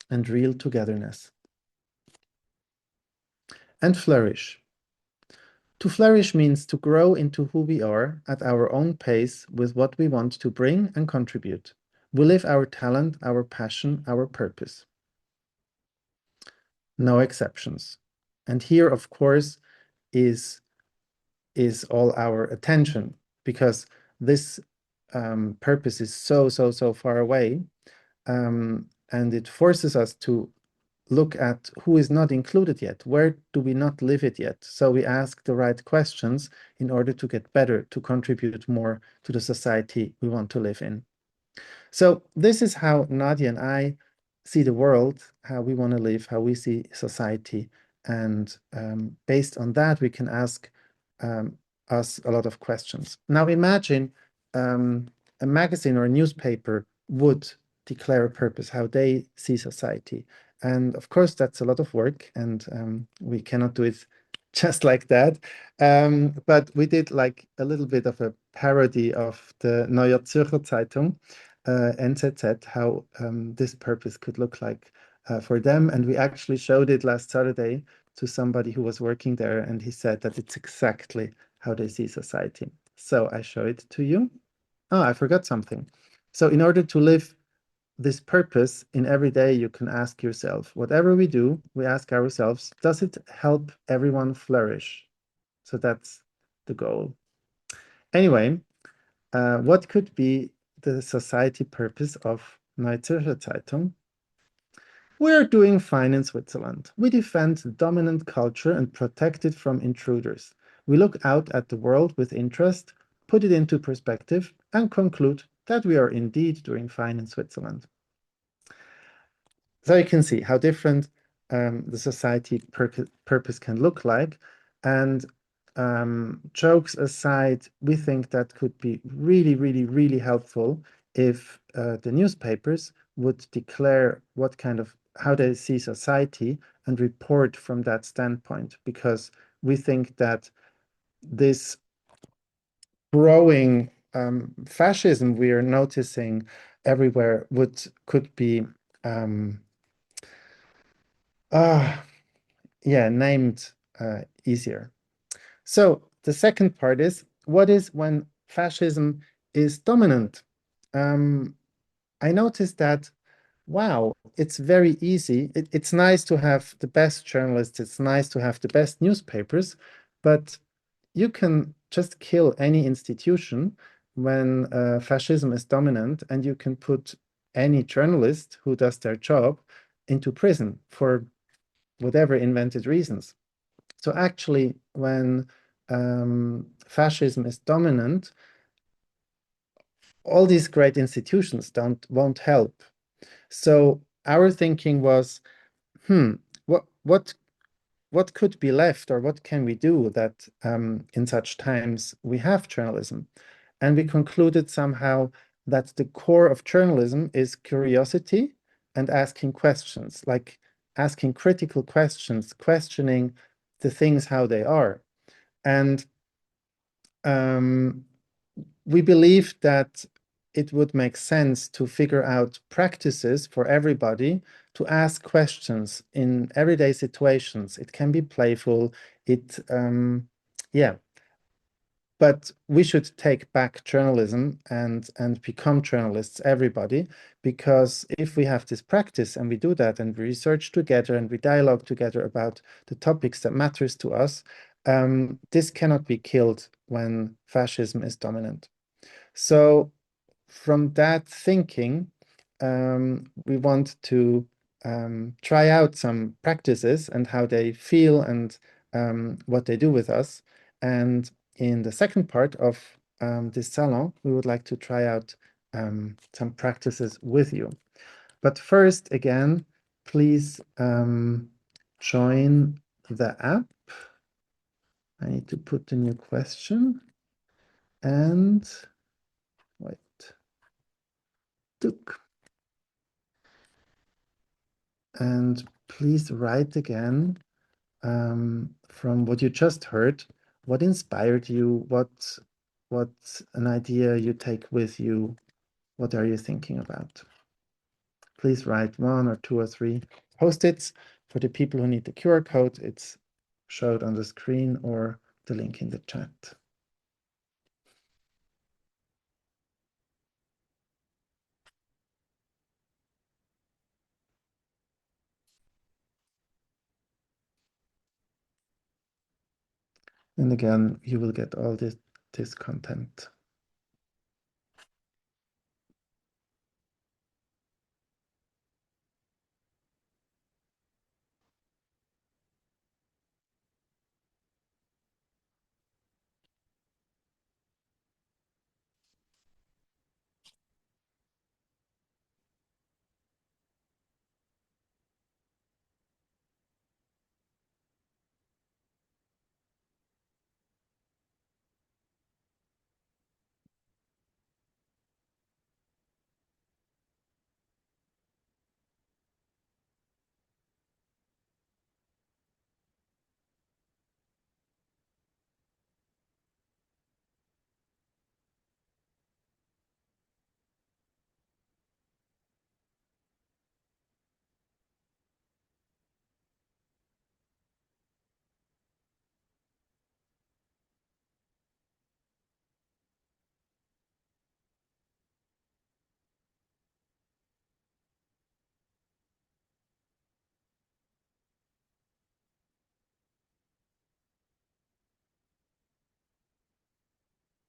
and real togetherness. And flourish. To flourish means to grow into who we are at our own pace with what we want to bring and contribute. We live our talent, our passion, our purpose. No exceptions. And here, of course, is all our attention, because this purpose is so far away, and it forces us to look at who is not included yet. Where do we not live it yet? So we ask the right questions in order to get better, to contribute more to the society we want to live in. So this is how Nadja and I see the world, how we want to live, how we see society. And based on that, we can ask us a lot of questions. Now imagine a magazine or a newspaper would declare a purpose, how they see society. And of course, that's a lot of work, and we cannot do it just like that. But we did like a little bit of a parody of the Neue Zürcher Zeitung, NZZ, how this purpose could look like for them. And we actually showed it last Saturday to somebody who was working there, and he said that it's exactly how they see society. So I show it to you. Oh, I forgot something. So in order to live this purpose in every day, you can ask yourself, whatever we do, we ask ourselves, does it help everyone flourish? So that's the goal. Anyway, what could be the society purpose of Neue Zürcher Zeitung? We are doing fine in Switzerland. We defend dominant culture and protect it from intruders. We look out at the world with interest, put it into perspective, and conclude that we are indeed doing fine in Switzerland. So you can see how different the society purpose can look like. And jokes aside, we think that could be really helpful if the newspapers would declare what kind of, how they see society and report from that standpoint, because we think that this growing fascism we are noticing everywhere could be named easier. So the second part is, what is when fascism is dominant? I noticed that, wow, it's very easy. It's nice to have the best journalists. It's nice to have the best newspapers. But you can just kill any institution when fascism is dominant, and you can put any journalist who does their job into prison for whatever invented reasons. So actually, when fascism is dominant, all these great institutions won't help. So our thinking was, what could be left, or what can we do that in such times we have journalism? And we concluded somehow that the core of journalism is curiosity and asking questions, like asking critical questions, questioning the things how they are. And we believe that it would make sense to figure out practices for everybody to ask questions in everyday situations. It can be playful, yeah. But we should take back journalism and become journalists, everybody, because if we have this practice and we do that and we research together and we dialogue together about the topics that matters to us, this cannot be killed when fascism is dominant. So from that thinking, we want to try out some practices and how they feel and what they do with us. And in the second part of this salon, we would like to try out some practices with you. But first, again, please join the app. I need to put the new question. And wait. And please write again from what you just heard, what inspired you, what an idea you take with you, what are you thinking about? Please write 1 or 2 or 3 post-its. For the people who need the QR code, it's showed on the screen or the link in the chat. And again, you will get all this content.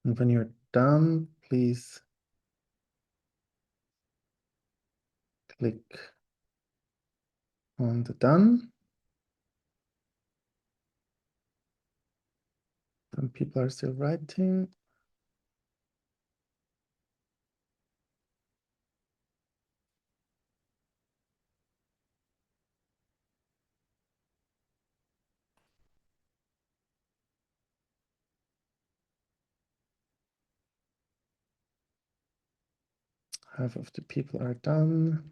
And when you're done, please click on the done. Some people are still writing. Half of the people are done.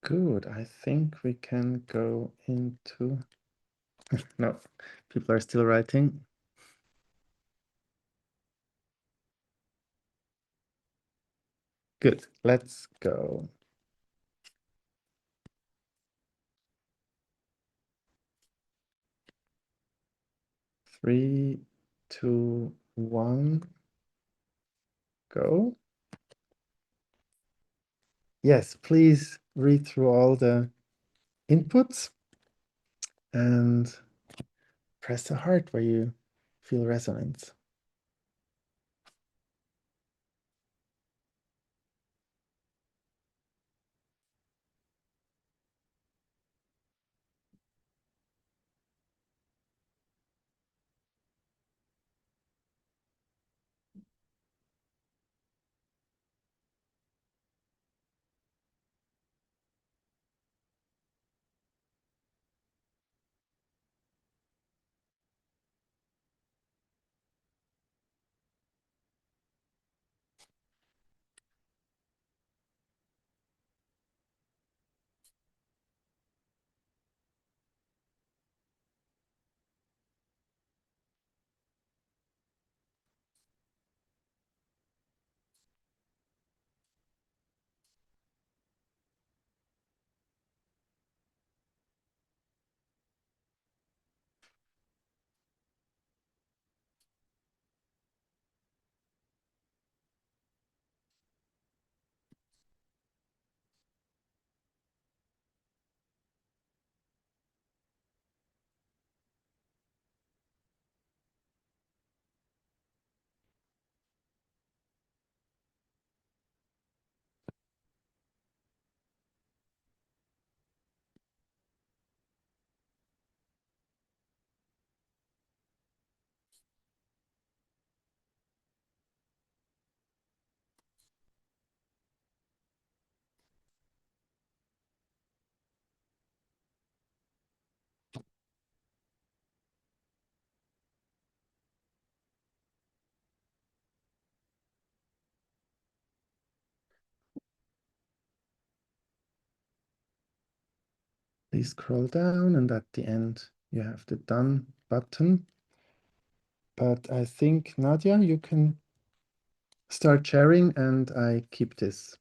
Good. I think we can go into... No, people are still writing. Good. Let's go. Three, 2, 1, go. Yes, please read through all the inputs and press the heart where you feel resonance. Please scroll down, and at the end you have the done button. But I think, Nadja, you can start sharing, and I keep this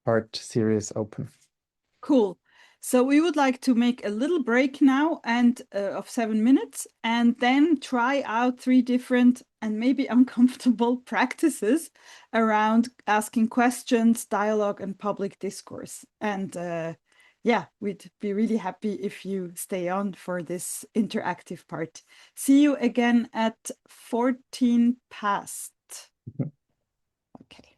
part series open. Cool. So we would like to make a little break now and of 7 minutes, and then try out 3 different and maybe uncomfortable practices around asking questions, dialogue, and public discourse. And yeah, we'd be really happy if you stay on for this interactive part. See you again at 14 past. Okay.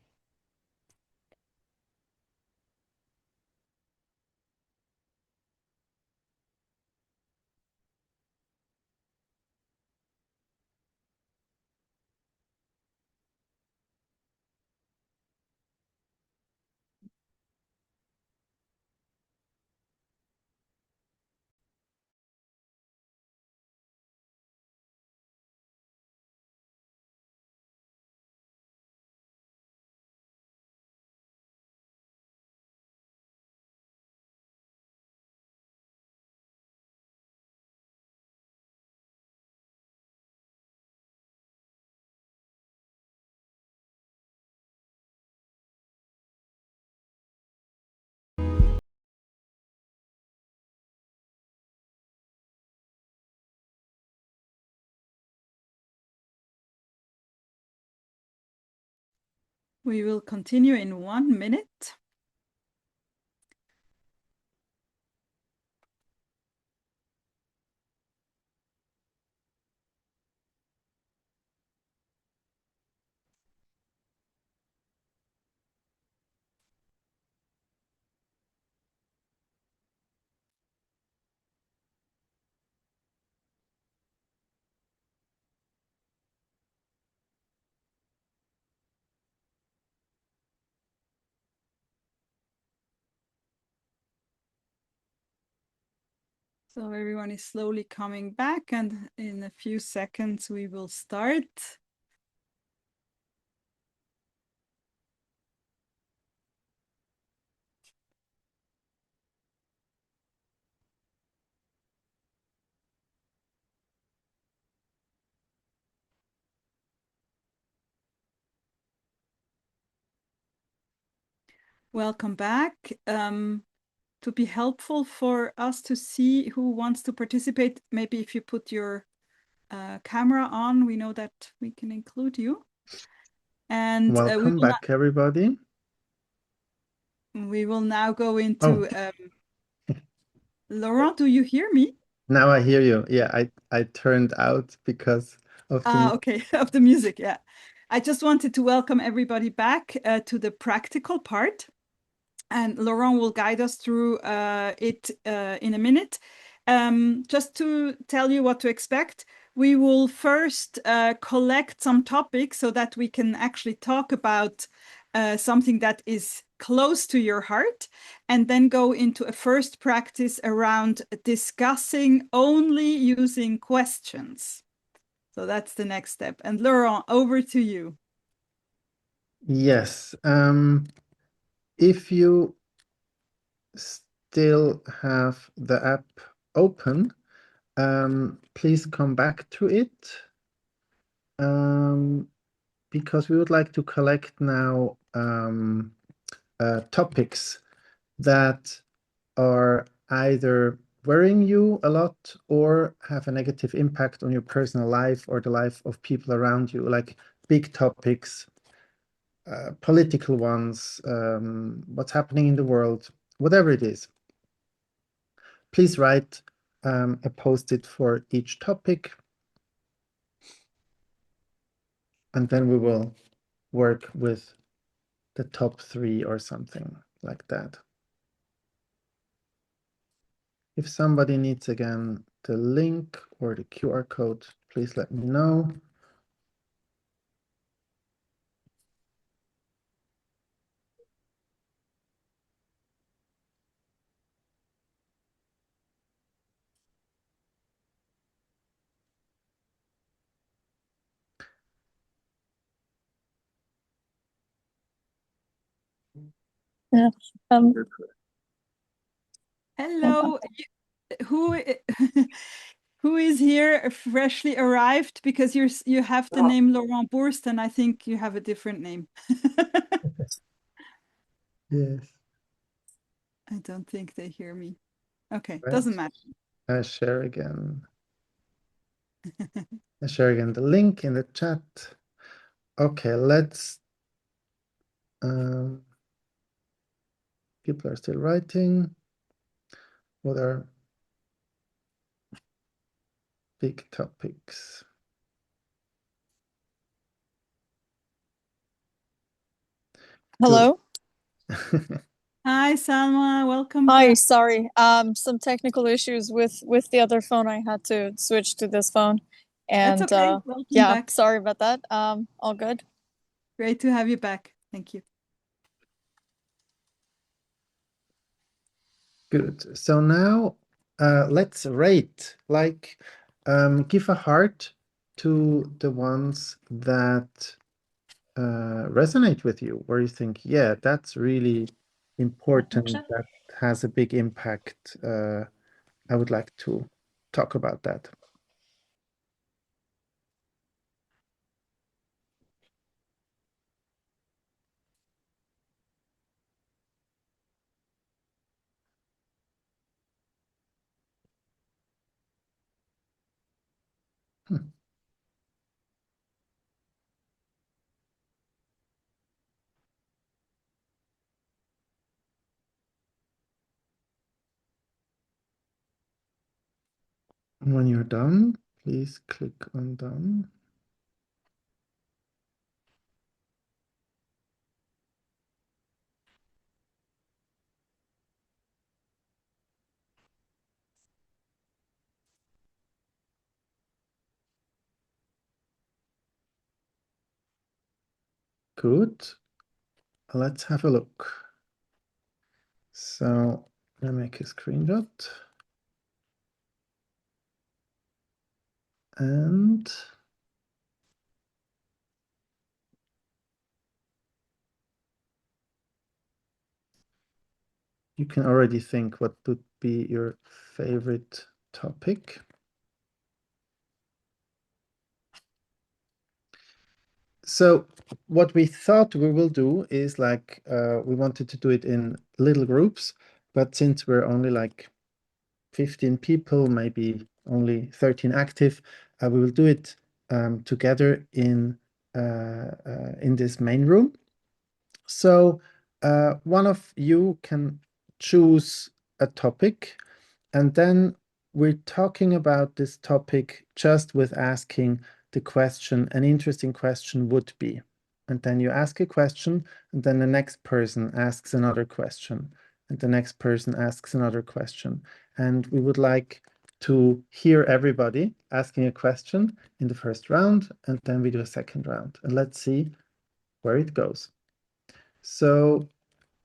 We will continue in 1 minute. So everyone is slowly coming back, and in a few seconds we will start. Welcome back. To be helpful for us to see who wants to participate, maybe if you put your camera on, we know that we can include you. And welcome back, everybody. We will now go into Laurent, do you hear me? Now I hear you. Yeah, I turned out because of the okay, of the music, yeah. I just wanted to welcome everybody back to the practical part. And Laurent will guide us through it in a minute. Just to tell you what to expect, we will first collect some topics so that we can actually talk about something that is close to your heart, and then go into a first practice around discussing only using questions. So that's the next step. And Laurent, over to you. Yes. If you still have the app open, please come back to it, because we would like to collect now topics that are either worrying you a lot or have a negative impact on your personal life or the life of people around you, like big topics, political ones, what's happening in the world, whatever it is. Please write a post-it for each topic, and then we will work with the top 3 or something like that. If somebody needs again the link or the QR code, please let me know. Yeah. Hello. Who is here freshly arrived? Because you have the name Laurent Bourst, and I think you have a different name. Yes. I don't think they hear me. Okay, Right. doesn't matter. I share again. I share again the link in the chat. Okay, let's. People are still writing. What are big topics? Hello. Hi, Salma. Welcome Hi. back. Sorry. Some technical issues with the other phone. I had to switch to this phone, and That's okay. Welcome yeah, back. sorry about that. All good. Great to have you back. Thank you. Good. So now let's rate, like give a heart to the ones that resonate with you, where you think, yeah, that's really important, that has a big impact. I would like to talk about that. When you're done, please click on done. Good. Let's have a look. So I make a screenshot. And you can already think what would be your favorite topic. So what we thought we will do is like, we wanted to do it in little groups, but since we're only like 15 people, maybe only 13 active, we will do it together in this main room. So one of you can choose a topic, and then we're talking about this topic just with asking the question. An interesting question would be, and then you ask a question, and then the next person asks another question, and the next person asks another question. And we would like to hear everybody asking a question in the first round, and then we do a second round. And let's see where it goes. So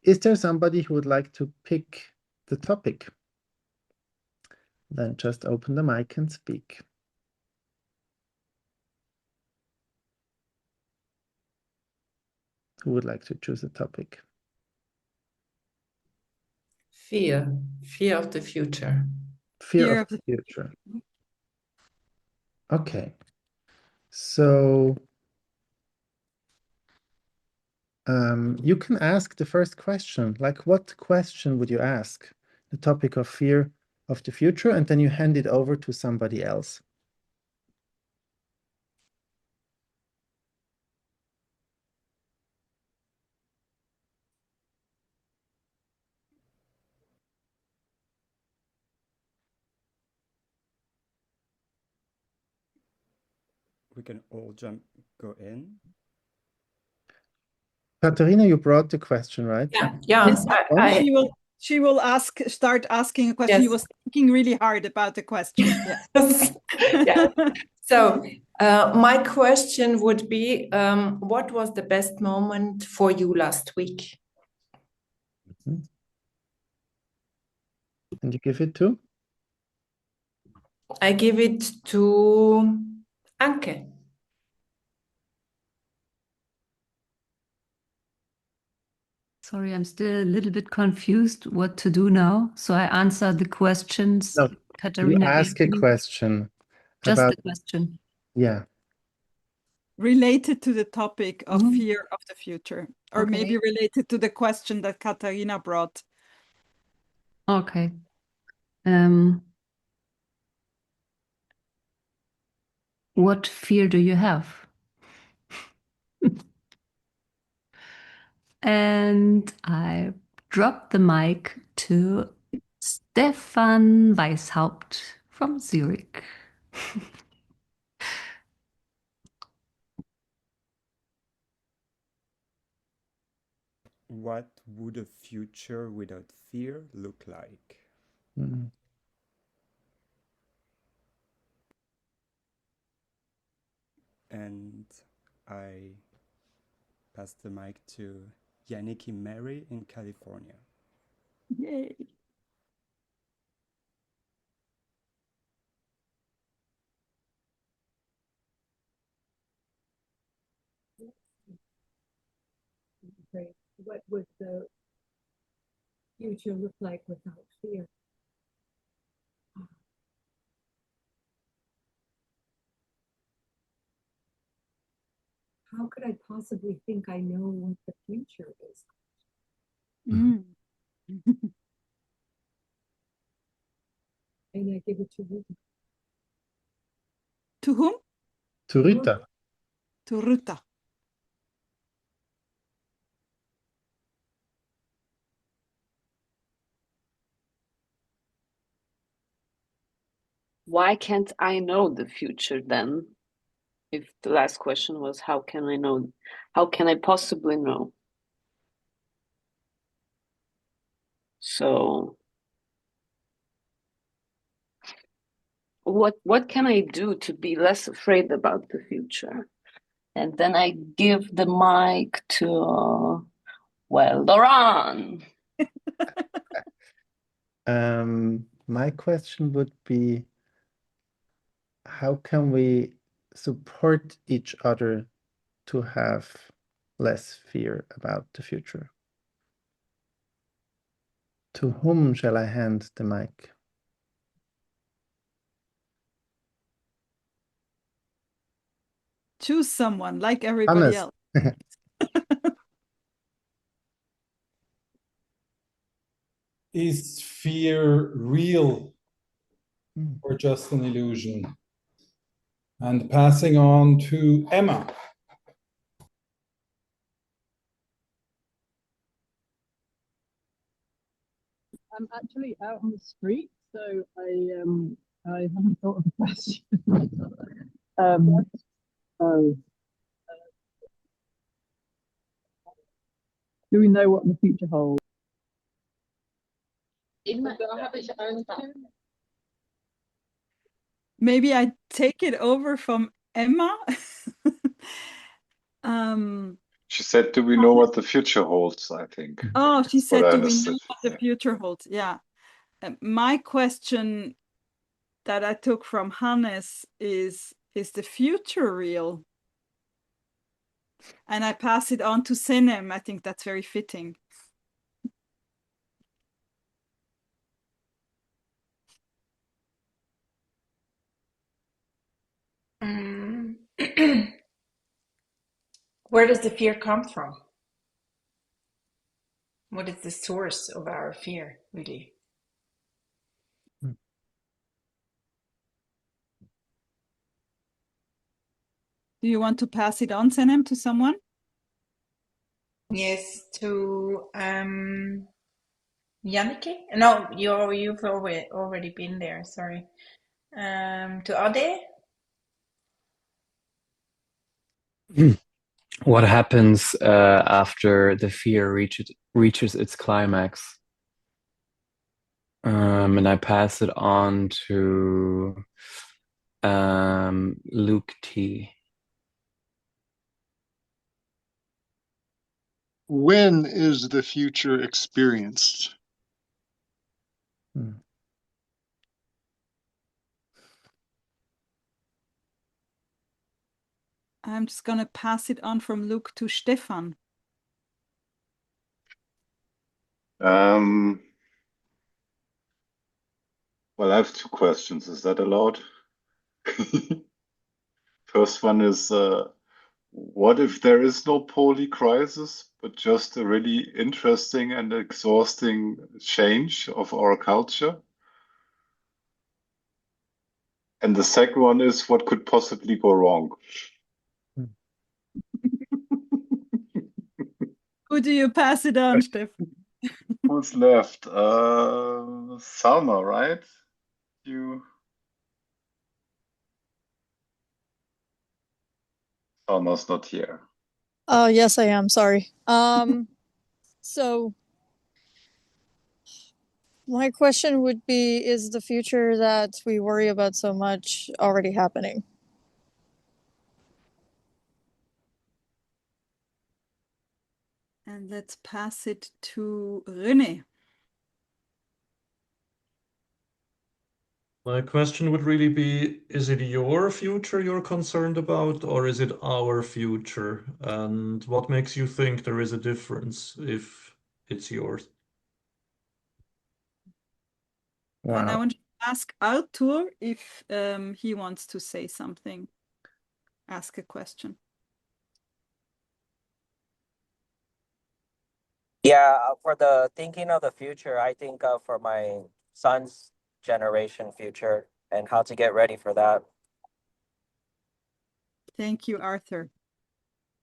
is there somebody who would like to pick the topic? Then just open the mic and speak. Who would like to choose a topic? Fear of the future. Fear of the future. Okay. So you can ask the first question. Like, what question would you ask? The topic of fear of the future, and then you hand it over to somebody else. We can all go in. Katharina, you brought the question, right? Yeah. Yes, she will start asking a question. Yes. He was thinking really hard about the question. Yeah. Yeah. So my question would be, what was the best moment for you last week? And you give it to? I give it to Anke. Sorry, I'm still a little bit confused what to do now. So I answer the questions. No, Katharina you ask a question. Just about, the question. Yeah. Related to the topic of fear of the future, or maybe related to the question that Katharina brought. Okay. What fear do you have? And I dropped the mic to Stefan Weishaupt from Zurich. What would a future without fear look like? Mm. And I pass the mic to Yannicki Mary in California. Yay. What would the future look like without fear? How could I possibly think I know what the future is? Mm. And I give it to Rita. To whom? To Rita. To Rita. Why can't I know the future then? If the last question was, how can I know? How can I possibly know? So what can I do to be less afraid about the future? And then I give the mic to, well, Laurent. My question would be, how can we support each other to have less fear about the future? To whom shall I hand the mic? Choose someone like everybody else. Is fear real or just an illusion? And passing on to Emma. I'm actually out on the street, so I haven't thought of a question. Oh, do we know what the future holds? Maybe I take it over from Emma. She said, "Do we know what the future holds?" I think. Oh, she That's what said, I do we know understood. what the future holds? Yeah. My question that I took from Hannes is the future real? And I pass it on to Senem. I think that's very fitting. Where does the fear come from? What is the source of our fear, really? Do you want to pass it on, Senem, to someone? Yes, to Janneke? No, you've already been there, sorry. To Ade? What happens after the fear reaches its climax? And I pass it on to Luke T. When is the future experienced? I'm just going to pass it on from Luke to Stefan. Well, I have two questions. Is that allowed? First one is, what if there is no poly crisis, but just a really interesting and exhausting change of our culture? And the second one is, what could possibly go wrong? Who do you pass it on, Stefan? Who's left? Salma, right? Salma's not here. Oh, yes, I am. Sorry. So my question would be, is the future that we worry about so much already happening? And let's pass it to Rene. My question would really be, is it your future you're concerned about, or is it our future? And what makes you think there is a difference if it's yours? And I Wow. want to ask Arthur if he wants to say something, ask a question. Yeah, for the thinking of the future, I think for my son's generation future and how to get ready for that. Thank you, Arthur.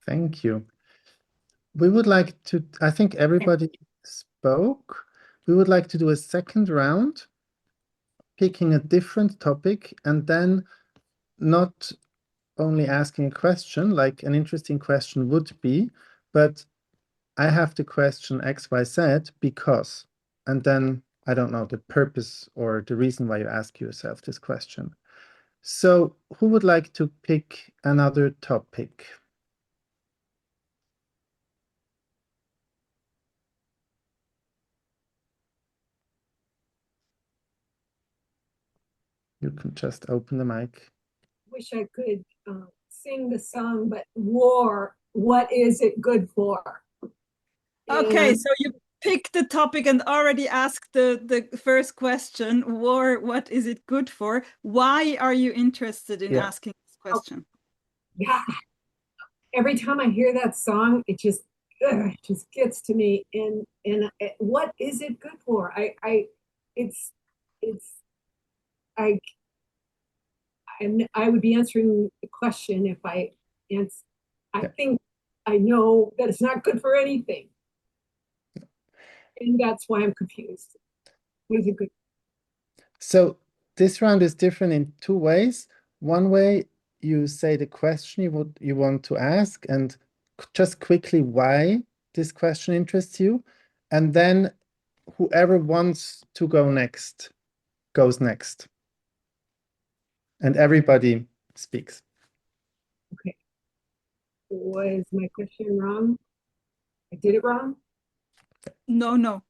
Thank you. We would like to, I think everybody spoke. We would like to do a second round, picking a different topic, and then not only asking a question, like an interesting question would be, but I have the question X, Y, Z because, and then I don't know the purpose or the reason why you ask yourself this question. So who would like to pick another topic? You can just open the mic. Wish I could sing the song, but war, what is it good for? Okay, And so you picked the topic and already asked the first question, war, what is it good for? Why are you interested in asking this question? yeah, every time I hear that song, it just gets to me. And what is it good for? and I would be answering the question if I answer. I think I know that it's not good for anything. And that's why I'm confused. What is it good? So this round is different in two ways. One way, you say the question you want to ask and just quickly why this question interests you. And then whoever wants to go next goes next. And everybody speaks. Okay. Was my question wrong? I did it wrong? No.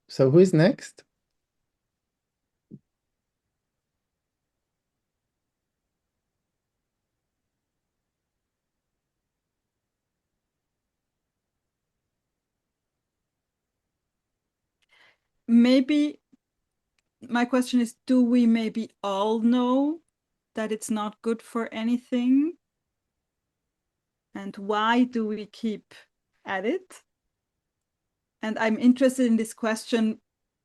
So who is next? Maybe my question is, do we maybe all know that it's not good for anything? And why do we keep at it? And I'm interested in this question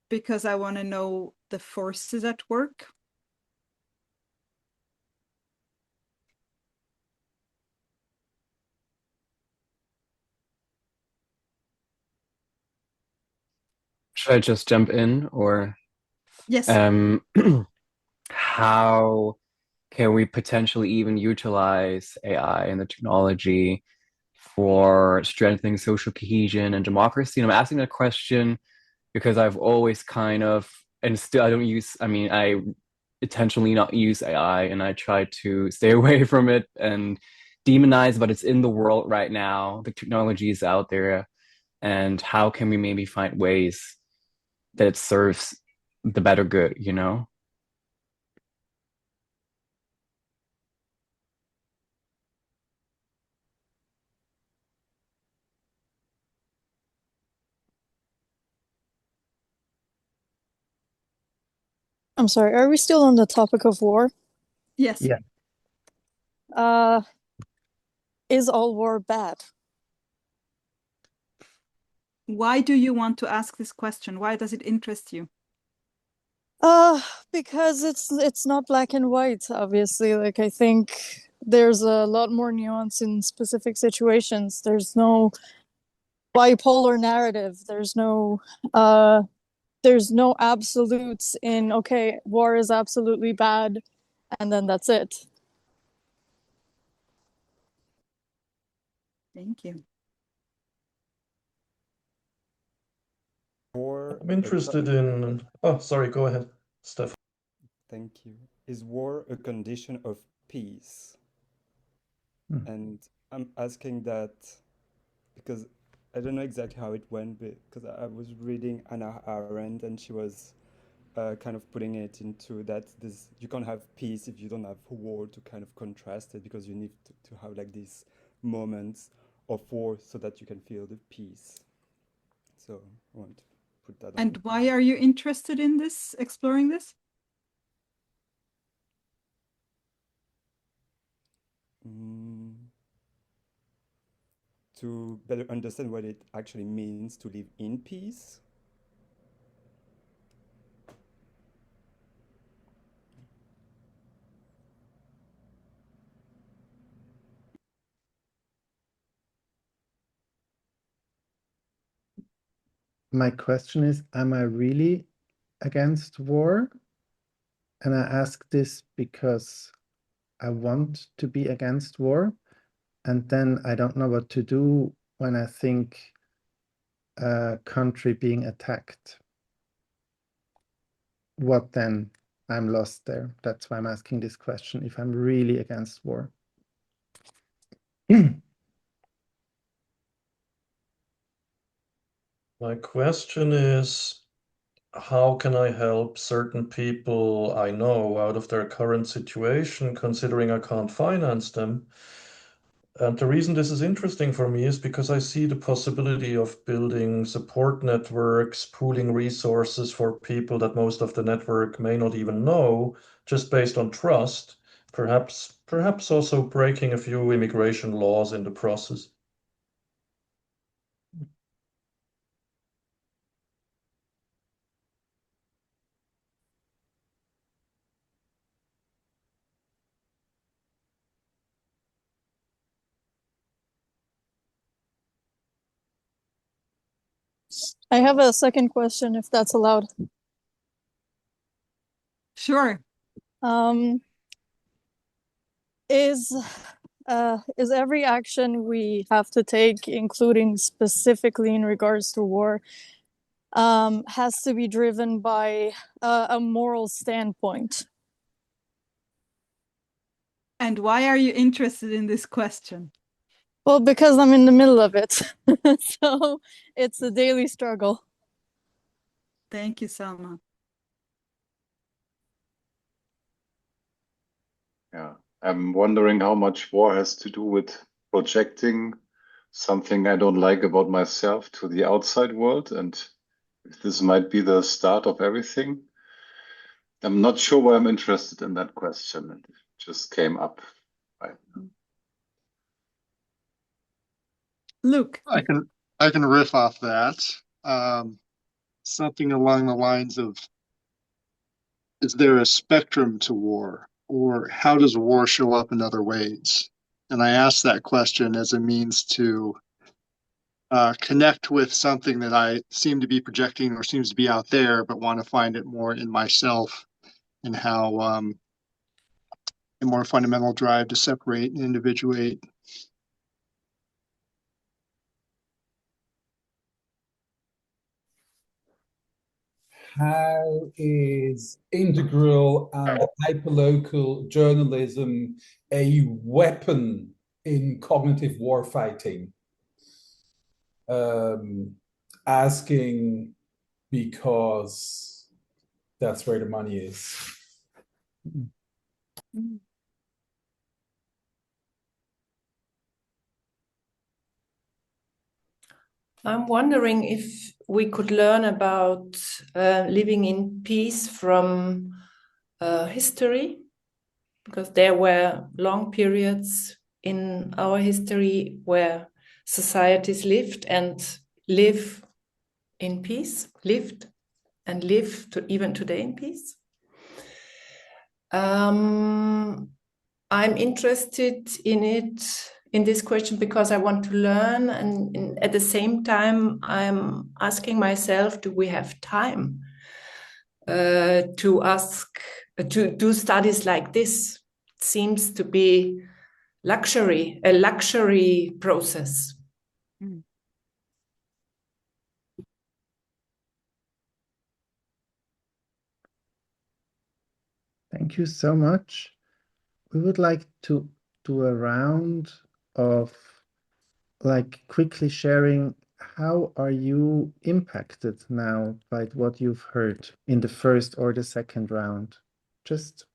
because I want to know the forces at work. Should I just jump in, or Yes. How can we potentially even utilize AI and the technology for strengthening social cohesion and democracy? And I'm asking that question because I've always kind of, and still I don't use, I intentionally not use AI, and I try to stay away from it and demonize, but it's in the world right now. The technology is out there, and how can we maybe find ways that it serves the better good, you know? I'm sorry, are we still on the topic of war? Yes. Yeah. Is all war bad? Why do you want to ask this question? Why does it interest you? Because it's not black and white, obviously. Like, I think there's a lot more nuance in specific situations. There's no bipolar narrative. There's no absolutes in, okay, war is absolutely bad, and then that's it. Thank you. I'm interested in. Oh, sorry. Go ahead, Steph. Thank you. Is war a condition of peace? And I'm asking that because I don't know exactly how it went, because I was reading Hannah Arendt, and she was kind of putting it into that you can't have peace if you don't have war to kind of contrast it, because you need to have like these moments of war so that you can feel the peace. So I want to put that on. And why are you interested in this, exploring this? To better understand what it actually means to live in peace. My question is, am I really against war? And I ask this because I want to be against war. And then I don't know what to do when I think a country being attacked. What then? I'm lost there. That's why I'm asking this question, if I'm really against war. My question is, how can I help certain people I know out of their current situation, considering I can't finance them? And the reason this is interesting for me is because I see the possibility of building support networks, pooling resources for people that most of the network may not even know, just based on trust, perhaps also breaking a few immigration laws in the process. I have a second question, if that's allowed. Sure. Is every action we have to take, including specifically in regards to war, has to be driven by a moral standpoint? And why are you interested in this question? Well, because I'm in the middle of it. So it's a daily struggle. Thank you, Salma. Yeah, I'm wondering how much war has to do with projecting something I don't like about myself to the outside world, and if this might be the start of everything. I'm not sure why I'm interested in that question. It just came up. Luke. I can riff off that. Something along the lines of, is there a spectrum to war, or how does war show up in other ways? And I ask that question as a means to connect with something that I seem to be projecting or seems to be out there, but want to find it more in myself, and how a more fundamental drive to separate and individuate. How is integral and hyperlocal journalism a weapon in cognitive warfighting? Asking because that's where the money is. I'm wondering if we could learn about living in peace from history, because there were long periods in our history where societies lived and live in peace, lived and live even today in peace. I'm interested in this question because I want to learn, and at the same time I'm asking myself, do we have time to do studies like this? It seems to be a luxury process. Thank you so much. We would like to do a round of like quickly sharing how are you impacted now by what you've heard in the first or the second round? Just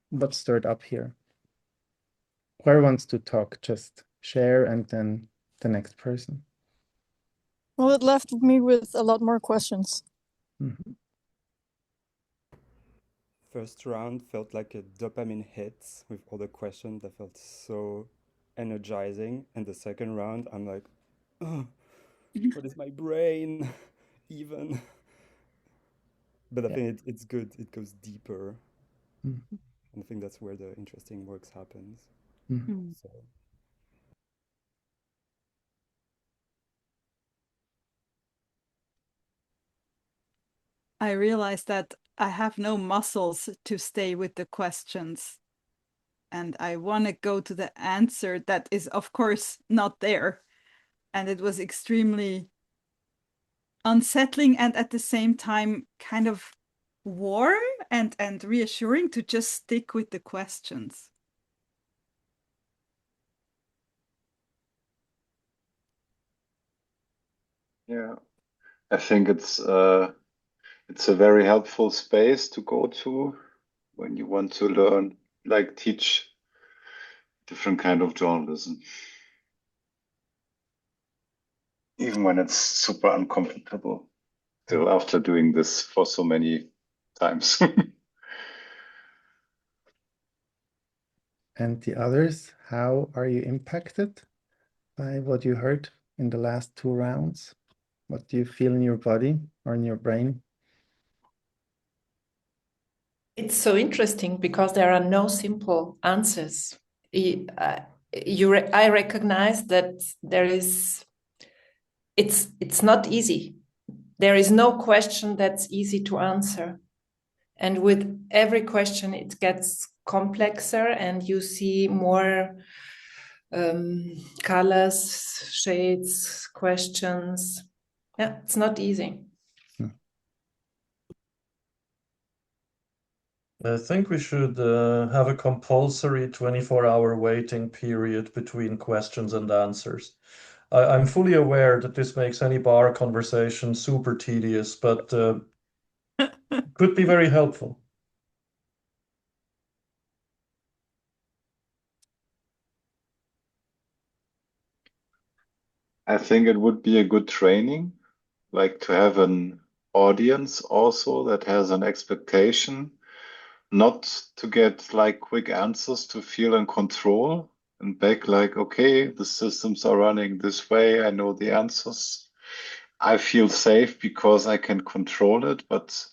what stirred up here? Whoever wants to talk, just share, and then the next person. Well, it left me with a lot more questions. Mm-hmm. First round felt like a dopamine hit with all the questions that felt so energizing. And the second round, I'm like, oh, what is my brain even? But I think it's good. It goes deeper. Mm-hmm. And I think that's where the interesting works happens. Mm-hmm. So. I realized that I have no muscles to stay with the questions. And I want to go to the answer that is, of course, not there. And it was extremely unsettling and at the same time kind of warm and reassuring to just stick with the questions. Yeah, I think it's a very helpful space to go to when you want to learn, like teach different kind of journalism. Even when it's super uncomfortable, still after doing this for so many times. And the others, how are you impacted by what you heard in the last two rounds? What do you feel in your body or in your brain? It's so interesting because there are no simple answers. I recognize that it's not easy there is no question that's easy to answer. And with every question, it gets complexer and you see more colors, shades, questions. Yeah, it's not easy. I think we should have a compulsory 24-hour waiting period between questions and answers. I'm fully aware that this makes any bar conversation super tedious, but could be very helpful. I think it would be a good training, like to have an audience also that has an expectation, not to get like quick answers, to feel in control and back like, okay, the systems are running this way. I know the answers. I feel safe because I can control it, but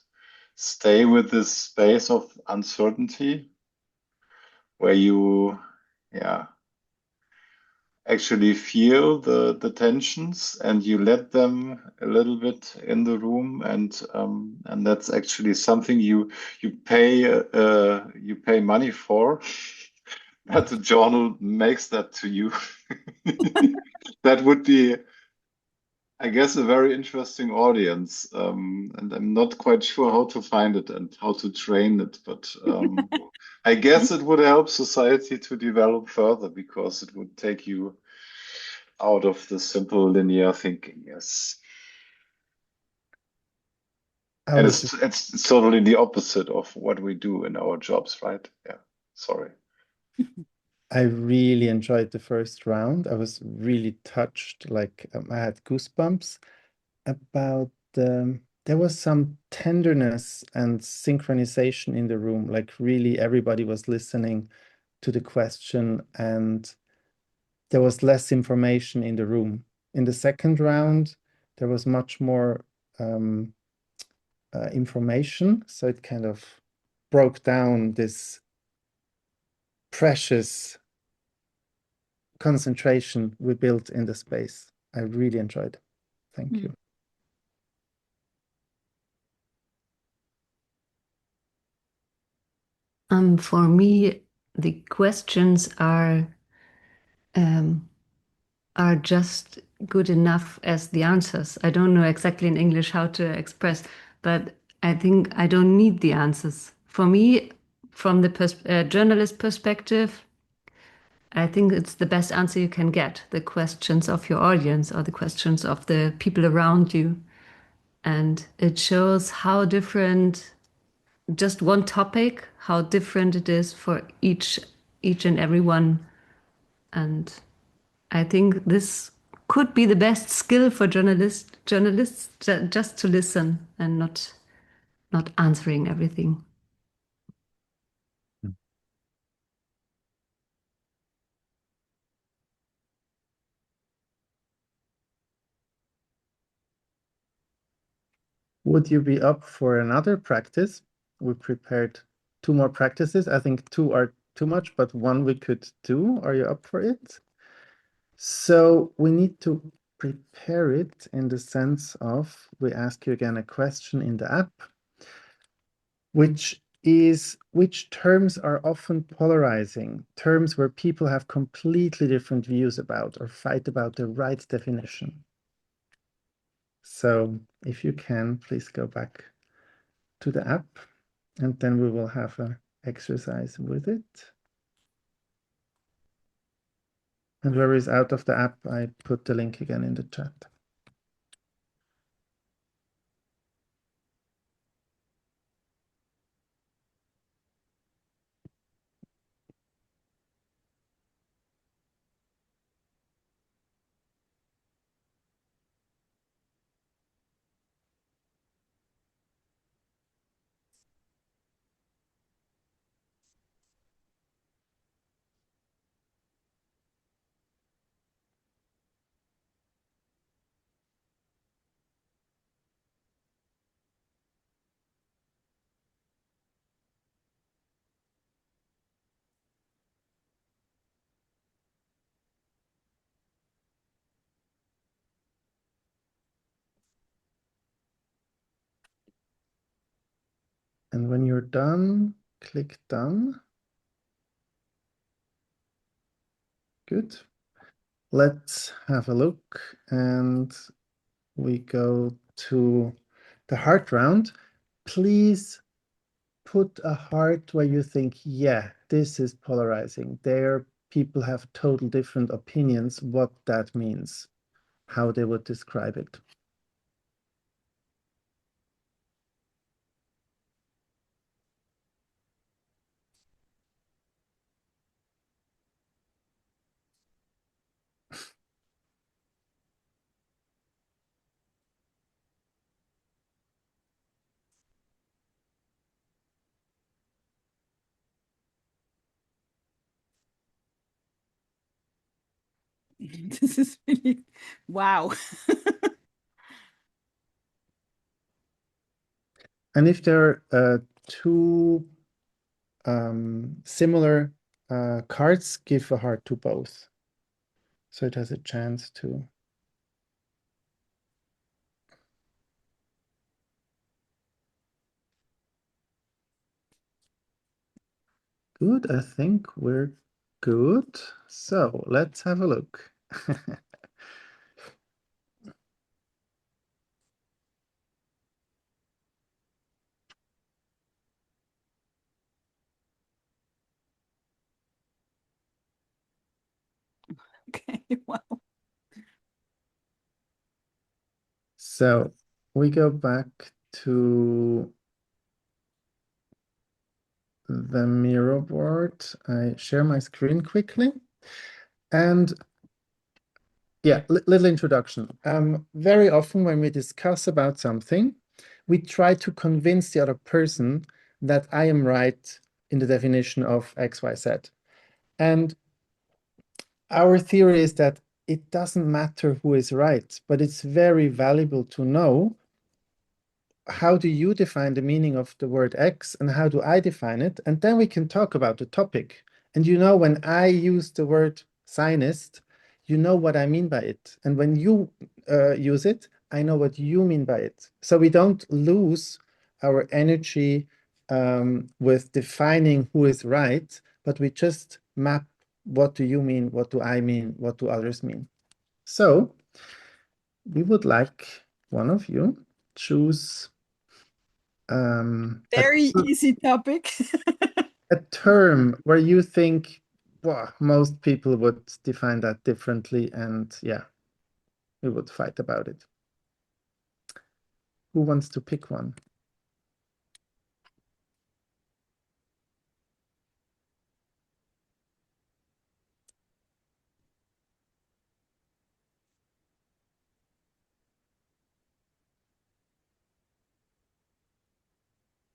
stay with this space of uncertainty where you, yeah, actually feel the tensions and you let them a little bit in the room, and that's actually something you pay money for. That the journal makes that to you. That would be, I guess, a very interesting audience, and I'm not quite sure how to find it and how to train it, but I guess it would help society to develop further because it would take you out of the simple linear thinking. Yes. And it's totally the opposite of what we do in our jobs, right? Yeah. Sorry. I really enjoyed the first round. I was really touched, like I had goosebumps about there was some tenderness and synchronization in the room, like really everybody was listening to the question and there was less information in the room. In the second round, there was much more information, so it kind of broke down this precious concentration we built in the space. I really enjoyed it. Thank you. For me, the questions are just good enough as the answers. I don't know exactly in English how to express, but I think I don't need the answers. For me, from the journalist perspective, I think it's the best answer you can get, the questions of your audience or the questions of the people around you. And it shows how different, just one topic, how different it is for each and every one. And I think this could be the best skill for journalists just to listen and not answering everything. Would you be up for another practice? We prepared 2 more practices. I think 2 are too much, but 1 we could do. Are you up for it? So we need to prepare it in the sense of, we ask you again a question in the app, which is, which terms are often polarizing, terms where people have completely different views about or fight about the right definition. So if you can, please go back to the app and then we will have an exercise with it. And whoever is out of the app, I put the link again in the chat. done, click done. Good. Let's have a look, and we go to the heart round. Please put a heart where you think, yeah, this is polarizing. There, people have total different opinions what that means, how they would describe it. This is really, wow. And if there are two similar cards, give a heart to both. So it has a chance to. Good, I think we're good. So let's have a look. Okay, wow. So we go back to the Miro board. I share my screen quickly. And yeah, little introduction. Very often when we discuss about something, we try to convince the other person that I am right in the definition of X, Y, Z. And our theory is that it doesn't matter who is right, but it's very valuable to know how do you define the meaning of the word X and how do I define it? And then we can talk about the topic. And you know, when I use the word Zionist, you know what I mean by it. And when you use it, I know what you mean by it. So we don't lose our energy with defining who is right, but we just map what do you mean, what do I mean, what do others mean. So we would like one of you choose Very easy topic. a term where you think, well, most people would define that differently, and yeah, we would fight about it. Who wants to pick one?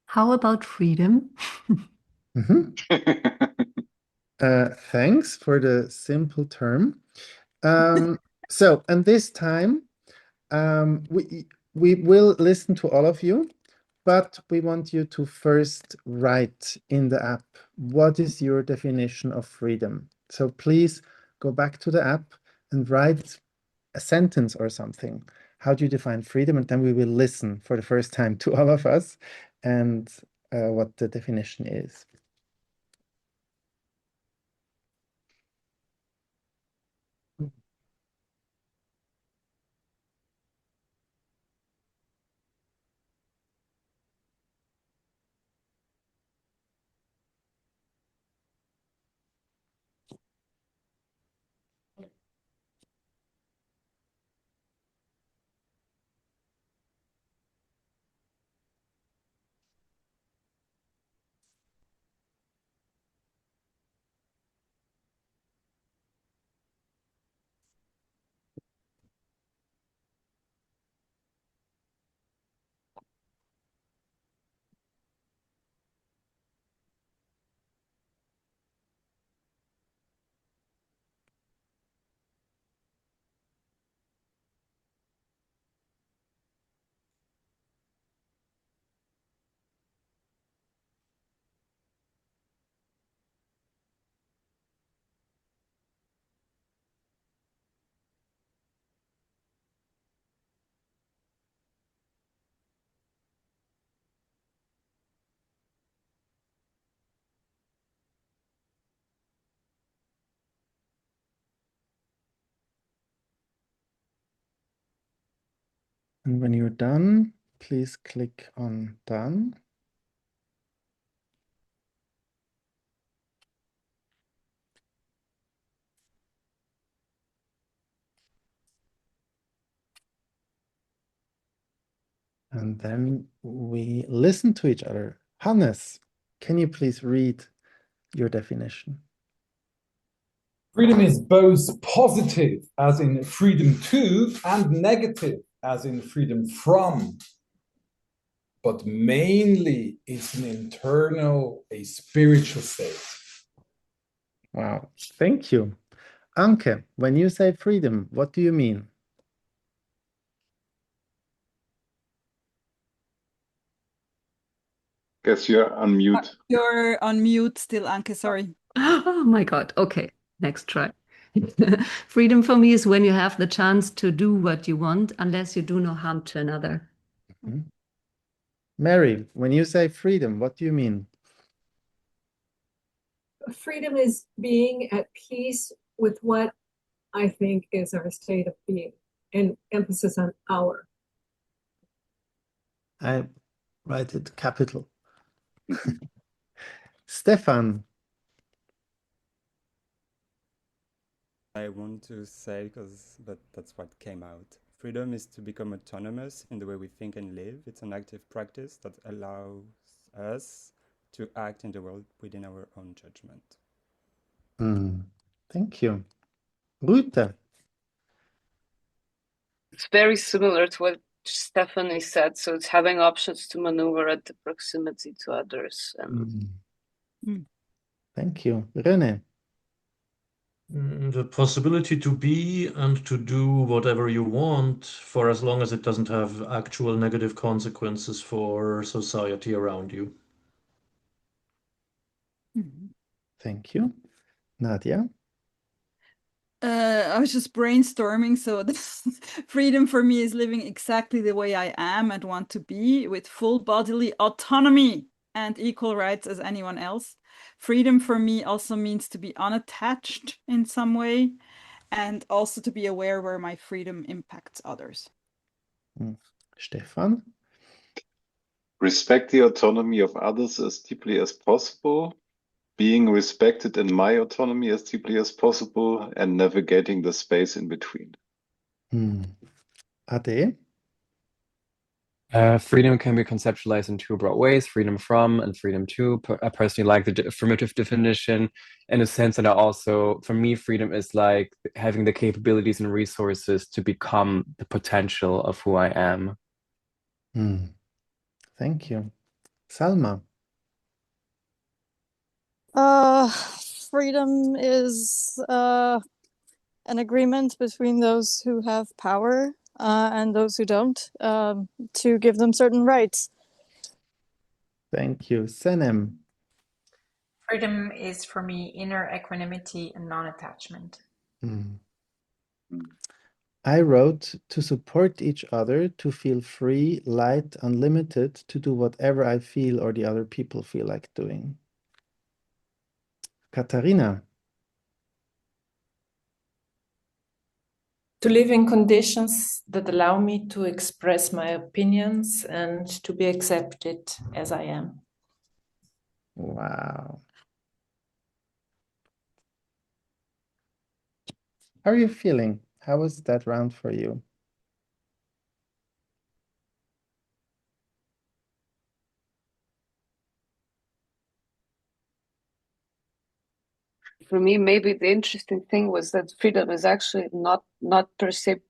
How about freedom? Thanks for the simple term. So, and this time, we will listen to all of you, but we want you to first write in the app, what is your definition of freedom? So please go back to the app and write a sentence or something. How do you define freedom? And then we will listen for the first time to all of us and what the definition is. And when you're done, please click on done. And then we listen to each other. Hannes, can you please read your definition? Freedom is both positive, as in freedom to, and negative, as in freedom from. But mainly it's an internal, a spiritual state. Wow, thank you. Anke, when you say freedom, what do you mean? Guess you're on mute. You're on mute still, Anke, sorry. Oh my God. Okay, next try. Freedom for me is when you have the chance to do what you want unless you do no harm to another. Mhm. Mary, when you say freedom, what do you mean? Freedom is being at peace with what I think is our state of being, and emphasis on our. I write it capital. Stefan. I want to say, but that's what came out. Freedom is to become autonomous in the way we think and live. It's an active practice that allows us to act in the world within our own judgment. Thank you. Rute. It's very similar to what Stephanie said. So it's having options to maneuver at the proximity to others. And Thank you. Rene. The possibility to be and to do whatever you want for as long as it doesn't have actual negative consequences for society around you. Thank you. Nadja. I was just brainstorming, so freedom for me is living exactly the way I am and want to be, with full bodily autonomy and equal rights as anyone else. Freedom for me also means to be unattached in some way, and also to be aware where my freedom impacts others. Stefan. Respect the autonomy of others as deeply as possible, being respected in my autonomy as deeply as possible, and navigating the space in between. Ade. Freedom can be conceptualized in two broad ways: freedom from and freedom to. I personally like the affirmative definition in a sense that for me, freedom is like having the capabilities and resources to become the potential of who I am. Thank you. Salma. Freedom is an agreement between those who have power and those who don't, to give them certain rights. Thank you. Senem. Freedom is for me inner equanimity and non-attachment. I wrote to support each other, to feel free, light, unlimited, to do whatever I feel or the other people feel like doing. Katharina. To live in conditions that allow me to express my opinions and to be accepted as I am. Wow. How are you feeling? How was that round for you? for me, maybe the interesting thing was that freedom is actually not per se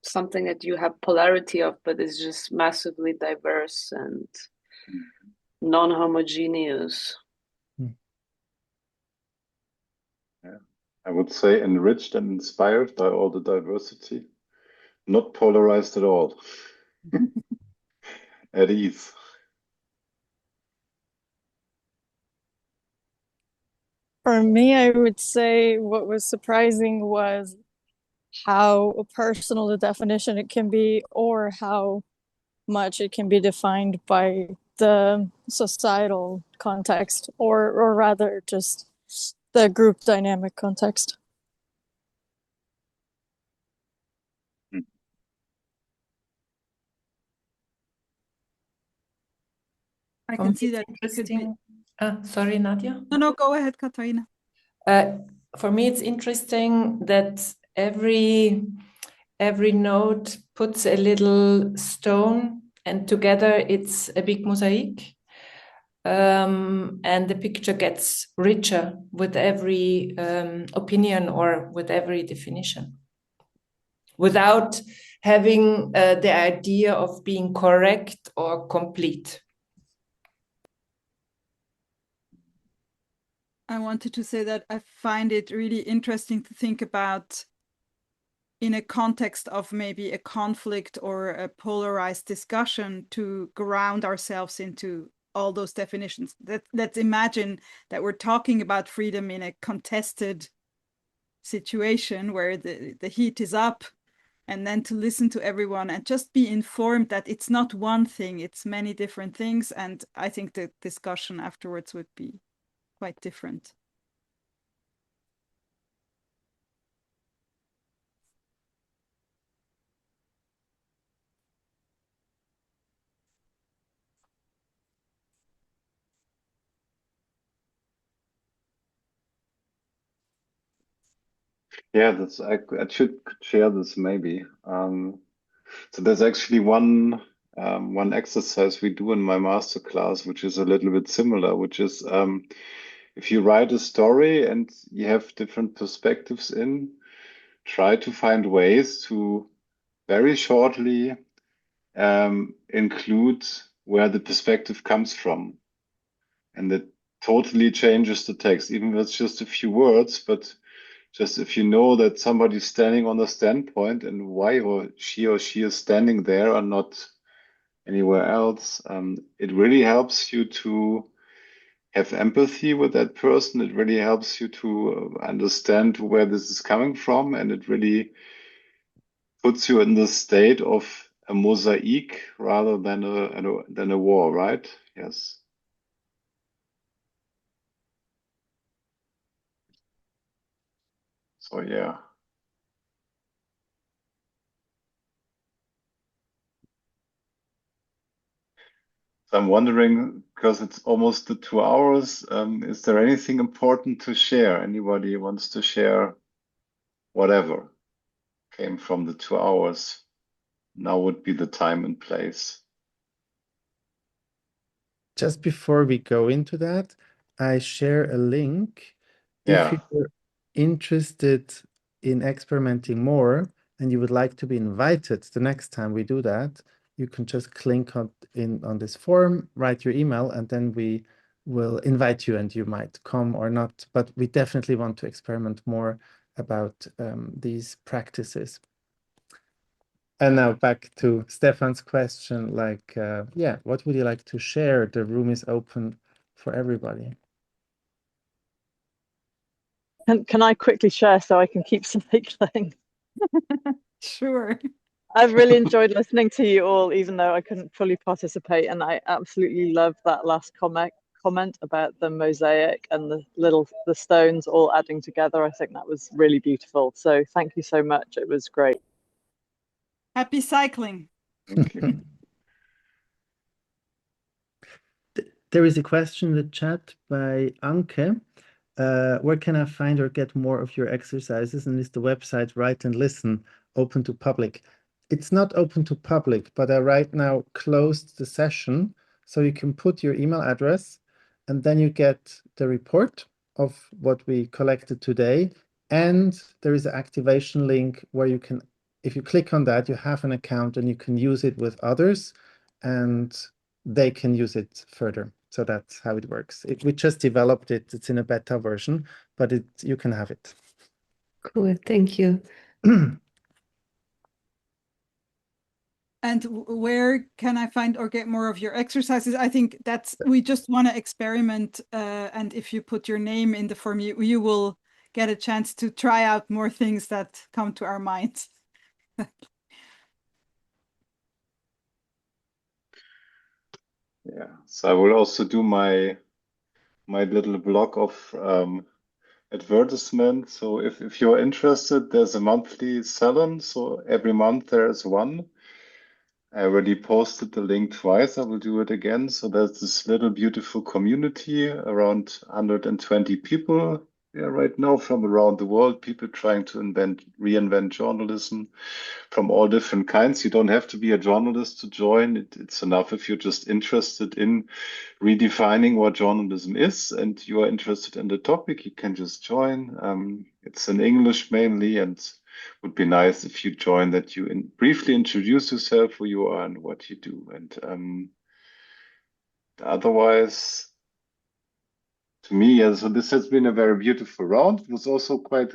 something that you have polarity of, but it's just massively diverse and non-homogeneous. Yeah. I would say enriched and inspired by all the diversity, not polarized at all. At ease. For me, I would say what was surprising was how personal the definition it can be, or how much it can be defined by the societal context, or rather just the group dynamic context. I For can me, see it's that it could be. interesting. Sorry, Nadja. No, go ahead, Katharina. For me, it's interesting that every node puts a little stone, and together it's a big mosaic. And the picture gets richer with every opinion or with every definition, without having the idea of being correct or complete. I wanted to say that I find it really interesting to think about in a context of maybe a conflict or a polarized discussion to ground ourselves into all those definitions. Let's imagine that we're talking about freedom in a contested situation where the heat is up, and then to listen to everyone and just be informed that it's not one thing, it's many different things. And I think the discussion afterwards would be quite different. Yeah, I could share this maybe. So there's actually one exercise we do in my master class, which is a little bit similar, which is if you write a story and you have different perspectives try to find ways to very shortly include where the perspective comes from. And it totally changes the text, even if it's just a few words, but just if you know that somebody's standing on the standpoint and why or she is standing there or not anywhere else, it really helps you to have empathy with that person. It really helps you to understand where this is coming from, and it really puts you in the state of a mosaic rather than a war, right? Yes. So yeah. So I'm wondering, because it's almost the 2 hours, is there anything important to share? Anybody wants to share whatever came from the 2 hours? Now would be the time and place. Just before we go into that, I share a link. Yeah. If you're interested in experimenting more and you would like to be invited the next time we do that, you can just click on this form, write your email, and then we will invite you and you might come or not. But we definitely want to experiment more about these practices. And now back to Stefan's question, like, yeah, what would you like to share? The room is open for everybody. Can I quickly share so I can keep cycling? Sure. I've really enjoyed listening to you all, even though I couldn't fully participate. And I absolutely love that last comment about the mosaic and the stones all adding together. I think that was really beautiful. So thank you so much. It was great. Happy cycling. Thank you. There is a question in the chat by Anke. Where can I find or get more of your exercises? And is the website Write and Listen open to public? It's not open to public, but I right now closed the session. So you can put your email address and then you get the report of what we collected today. And there is an activation link where you can, if you click on that, you have an account and you can use it with others and they can use it further. So that's how it works. We just developed it. It's in a beta version, but you can have it. Cool, thank you. And where can I find or get more of your exercises? I think we just want to experiment. And if you put your name in the form, you will get a chance to try out more things that come to our minds. Yeah. So I will also do my little blog of advertisement. So if you're interested, there's a monthly salon. So every month there is one. I already posted the link twice. I will do it again. So there's this little beautiful community, around 120 people right now from around the world, people trying to reinvent journalism from all different kinds. You don't have to be a journalist to join. It's enough if you're just interested in redefining what journalism is and you are interested in the topic, you can just join. It's in English mainly, and would be nice if you join, that you briefly introduce yourself, who you are and what you do. And otherwise, to me, yeah, so this has been a very beautiful round. It was also quite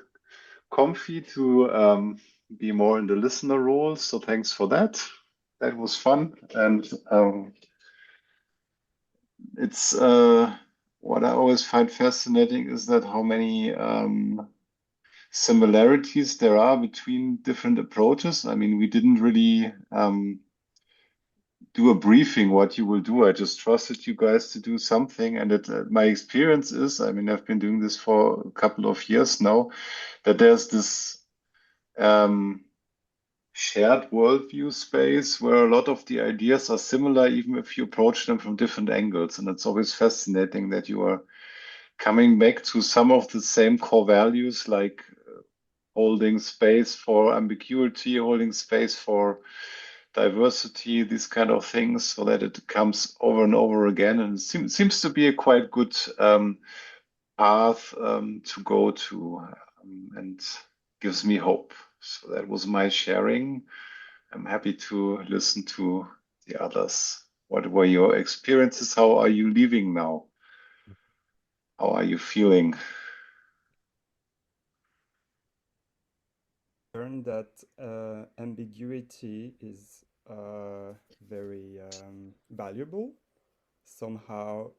comfy to be more in the listener role. So thanks for that. That was fun. And it's what I always find fascinating is that how many similarities there are between different approaches. I mean, we didn't really do a briefing what you will do. I just trusted you guys to do something. And my experience is, I mean, I've been doing this for a couple of years now, that there's this shared worldview space where a lot of the ideas are similar, even if you approach them from different angles. And it's always fascinating that you are coming back to some of the same core values, like holding space for ambiguity, holding space for diversity, these kind of things, so that it comes over and over again. And it seems to be a quite good path to go to, and gives me hope. So that was my sharing. I'm happy to listen to the others. What were your experiences? How are you living now? How are you feeling? Learned that ambiguity is very valuable. Somehow,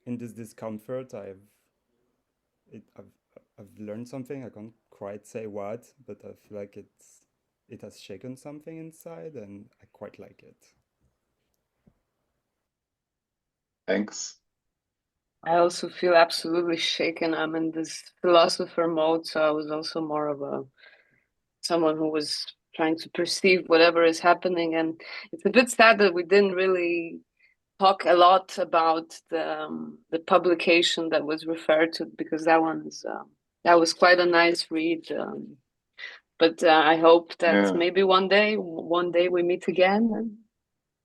in this discomfort, I've learned something. I can't quite say what, but I feel like it has shaken something inside, and I quite like it. Thanks. I also feel absolutely shaken. I'm in this philosopher mode, so I was also more of someone who was trying to perceive whatever is happening. And it's a bit sad that we didn't really talk a lot about the publication that was referred to, because that was quite a nice read. But I hope that maybe one day we meet again and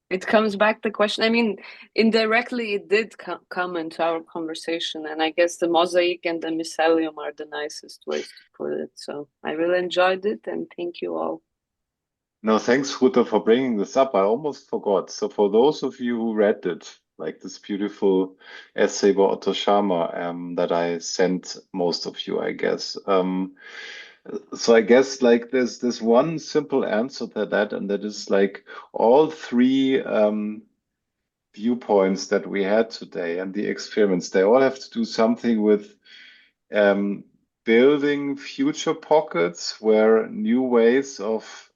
it comes back the question. I mean, indirectly it did come into our conversation, and I guess the mosaic and the mycelium are the nicest ways to put it. So I really enjoyed it, and thank you all. No, thanks, Ruta, for bringing this up. I almost forgot. So for those of you who read it, like this beautiful essay by Otto Scharmer that I sent most of you, I guess. So I guess like there's one simple answer to that, and that is like all three viewpoints that we had today and the experiments, they all have to do something with building future pockets where new ways of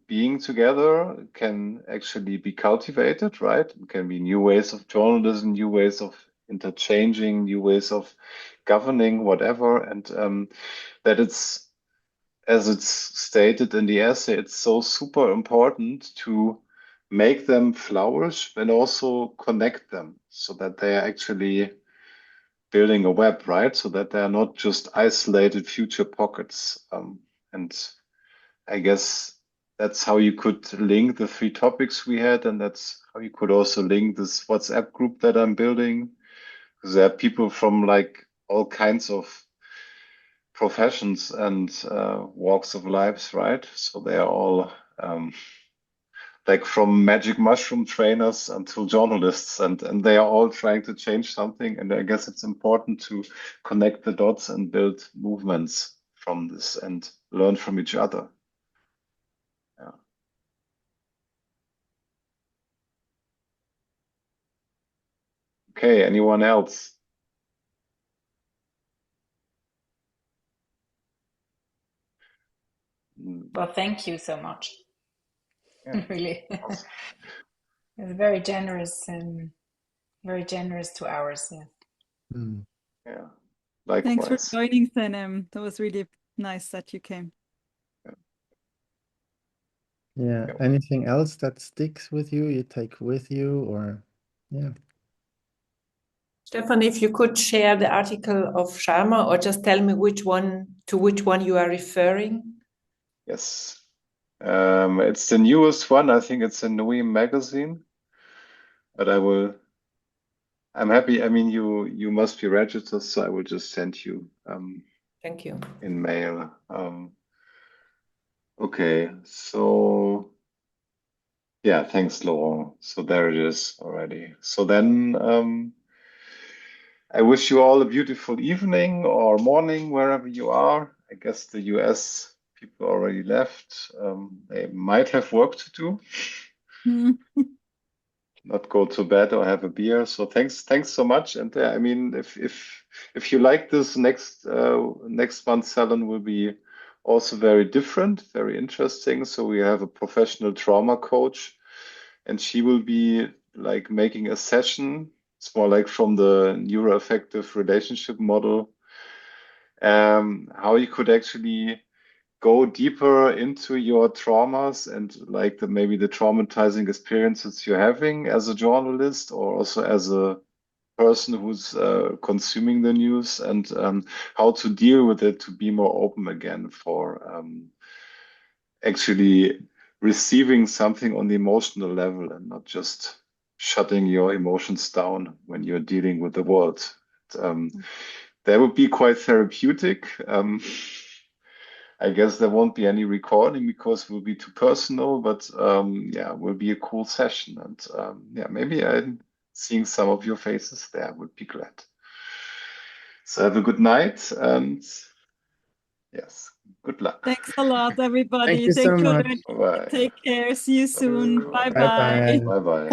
being together can actually be cultivated, right? It can be new ways of journalism, new ways of interchanging, new ways of governing, whatever. And that it's, as it's stated in the essay, it's so super important to make them flourish and also connect them so that they are actually building a web, right? So that they are not just isolated future pockets. And I guess that's how you could link the three topics we had, and that's how you could also link this WhatsApp group that I'm building. Because there are people from like all kinds of professions and walks of lives, right? So they are all like from magic mushroom trainers until journalists, and they are all trying to change something. And I guess it's important to connect the dots and build movements from this and learn from each other. Yeah. Okay, anyone else? Well, thank you so much. Yeah. Really. Awesome. It's very generous and very generous to ours. Yeah. Yeah. Thanks for Likewise. joining, Senem. That was really nice that you came. Yeah. Anything else that sticks with you, you take with you, or yeah. Stefan, if you could share the article of Sharma, or just tell me which one you are referring. Yes. It's the newest one. I think it's a Nui magazine. But I'm happy. I mean, you must be registered, so I will just send you Thank you. in mail. Okay, so yeah, thanks, Laurent. So there it is already. So then I wish you all a beautiful evening or morning wherever you are. I guess the US people already left. They might have work to do. Not go to bed or have a beer. So thanks so much. And I mean, if you like this, next month's salon will be also very different, very interesting. So we have a professional trauma coach, and she will be like making a session. It's more like from the neuroaffective relationship model, how you could actually go deeper into your traumas and like maybe the traumatizing experiences you're having as a journalist or also as a person who's consuming the news, and how to deal with it to be more open again for actually receiving something on the emotional level and not just shutting your emotions down when you're dealing with the world. That would be quite therapeutic. I guess there won't be any recording because it will be too personal, but yeah, it will be a cool session. And yeah, maybe I'm seeing some of your faces there. Would be glad. So have a good night and yes, good luck. Thanks a lot, everybody. Thank you so much. Bye. Take care. See you soon. Bye Bye bye. bye. Bye.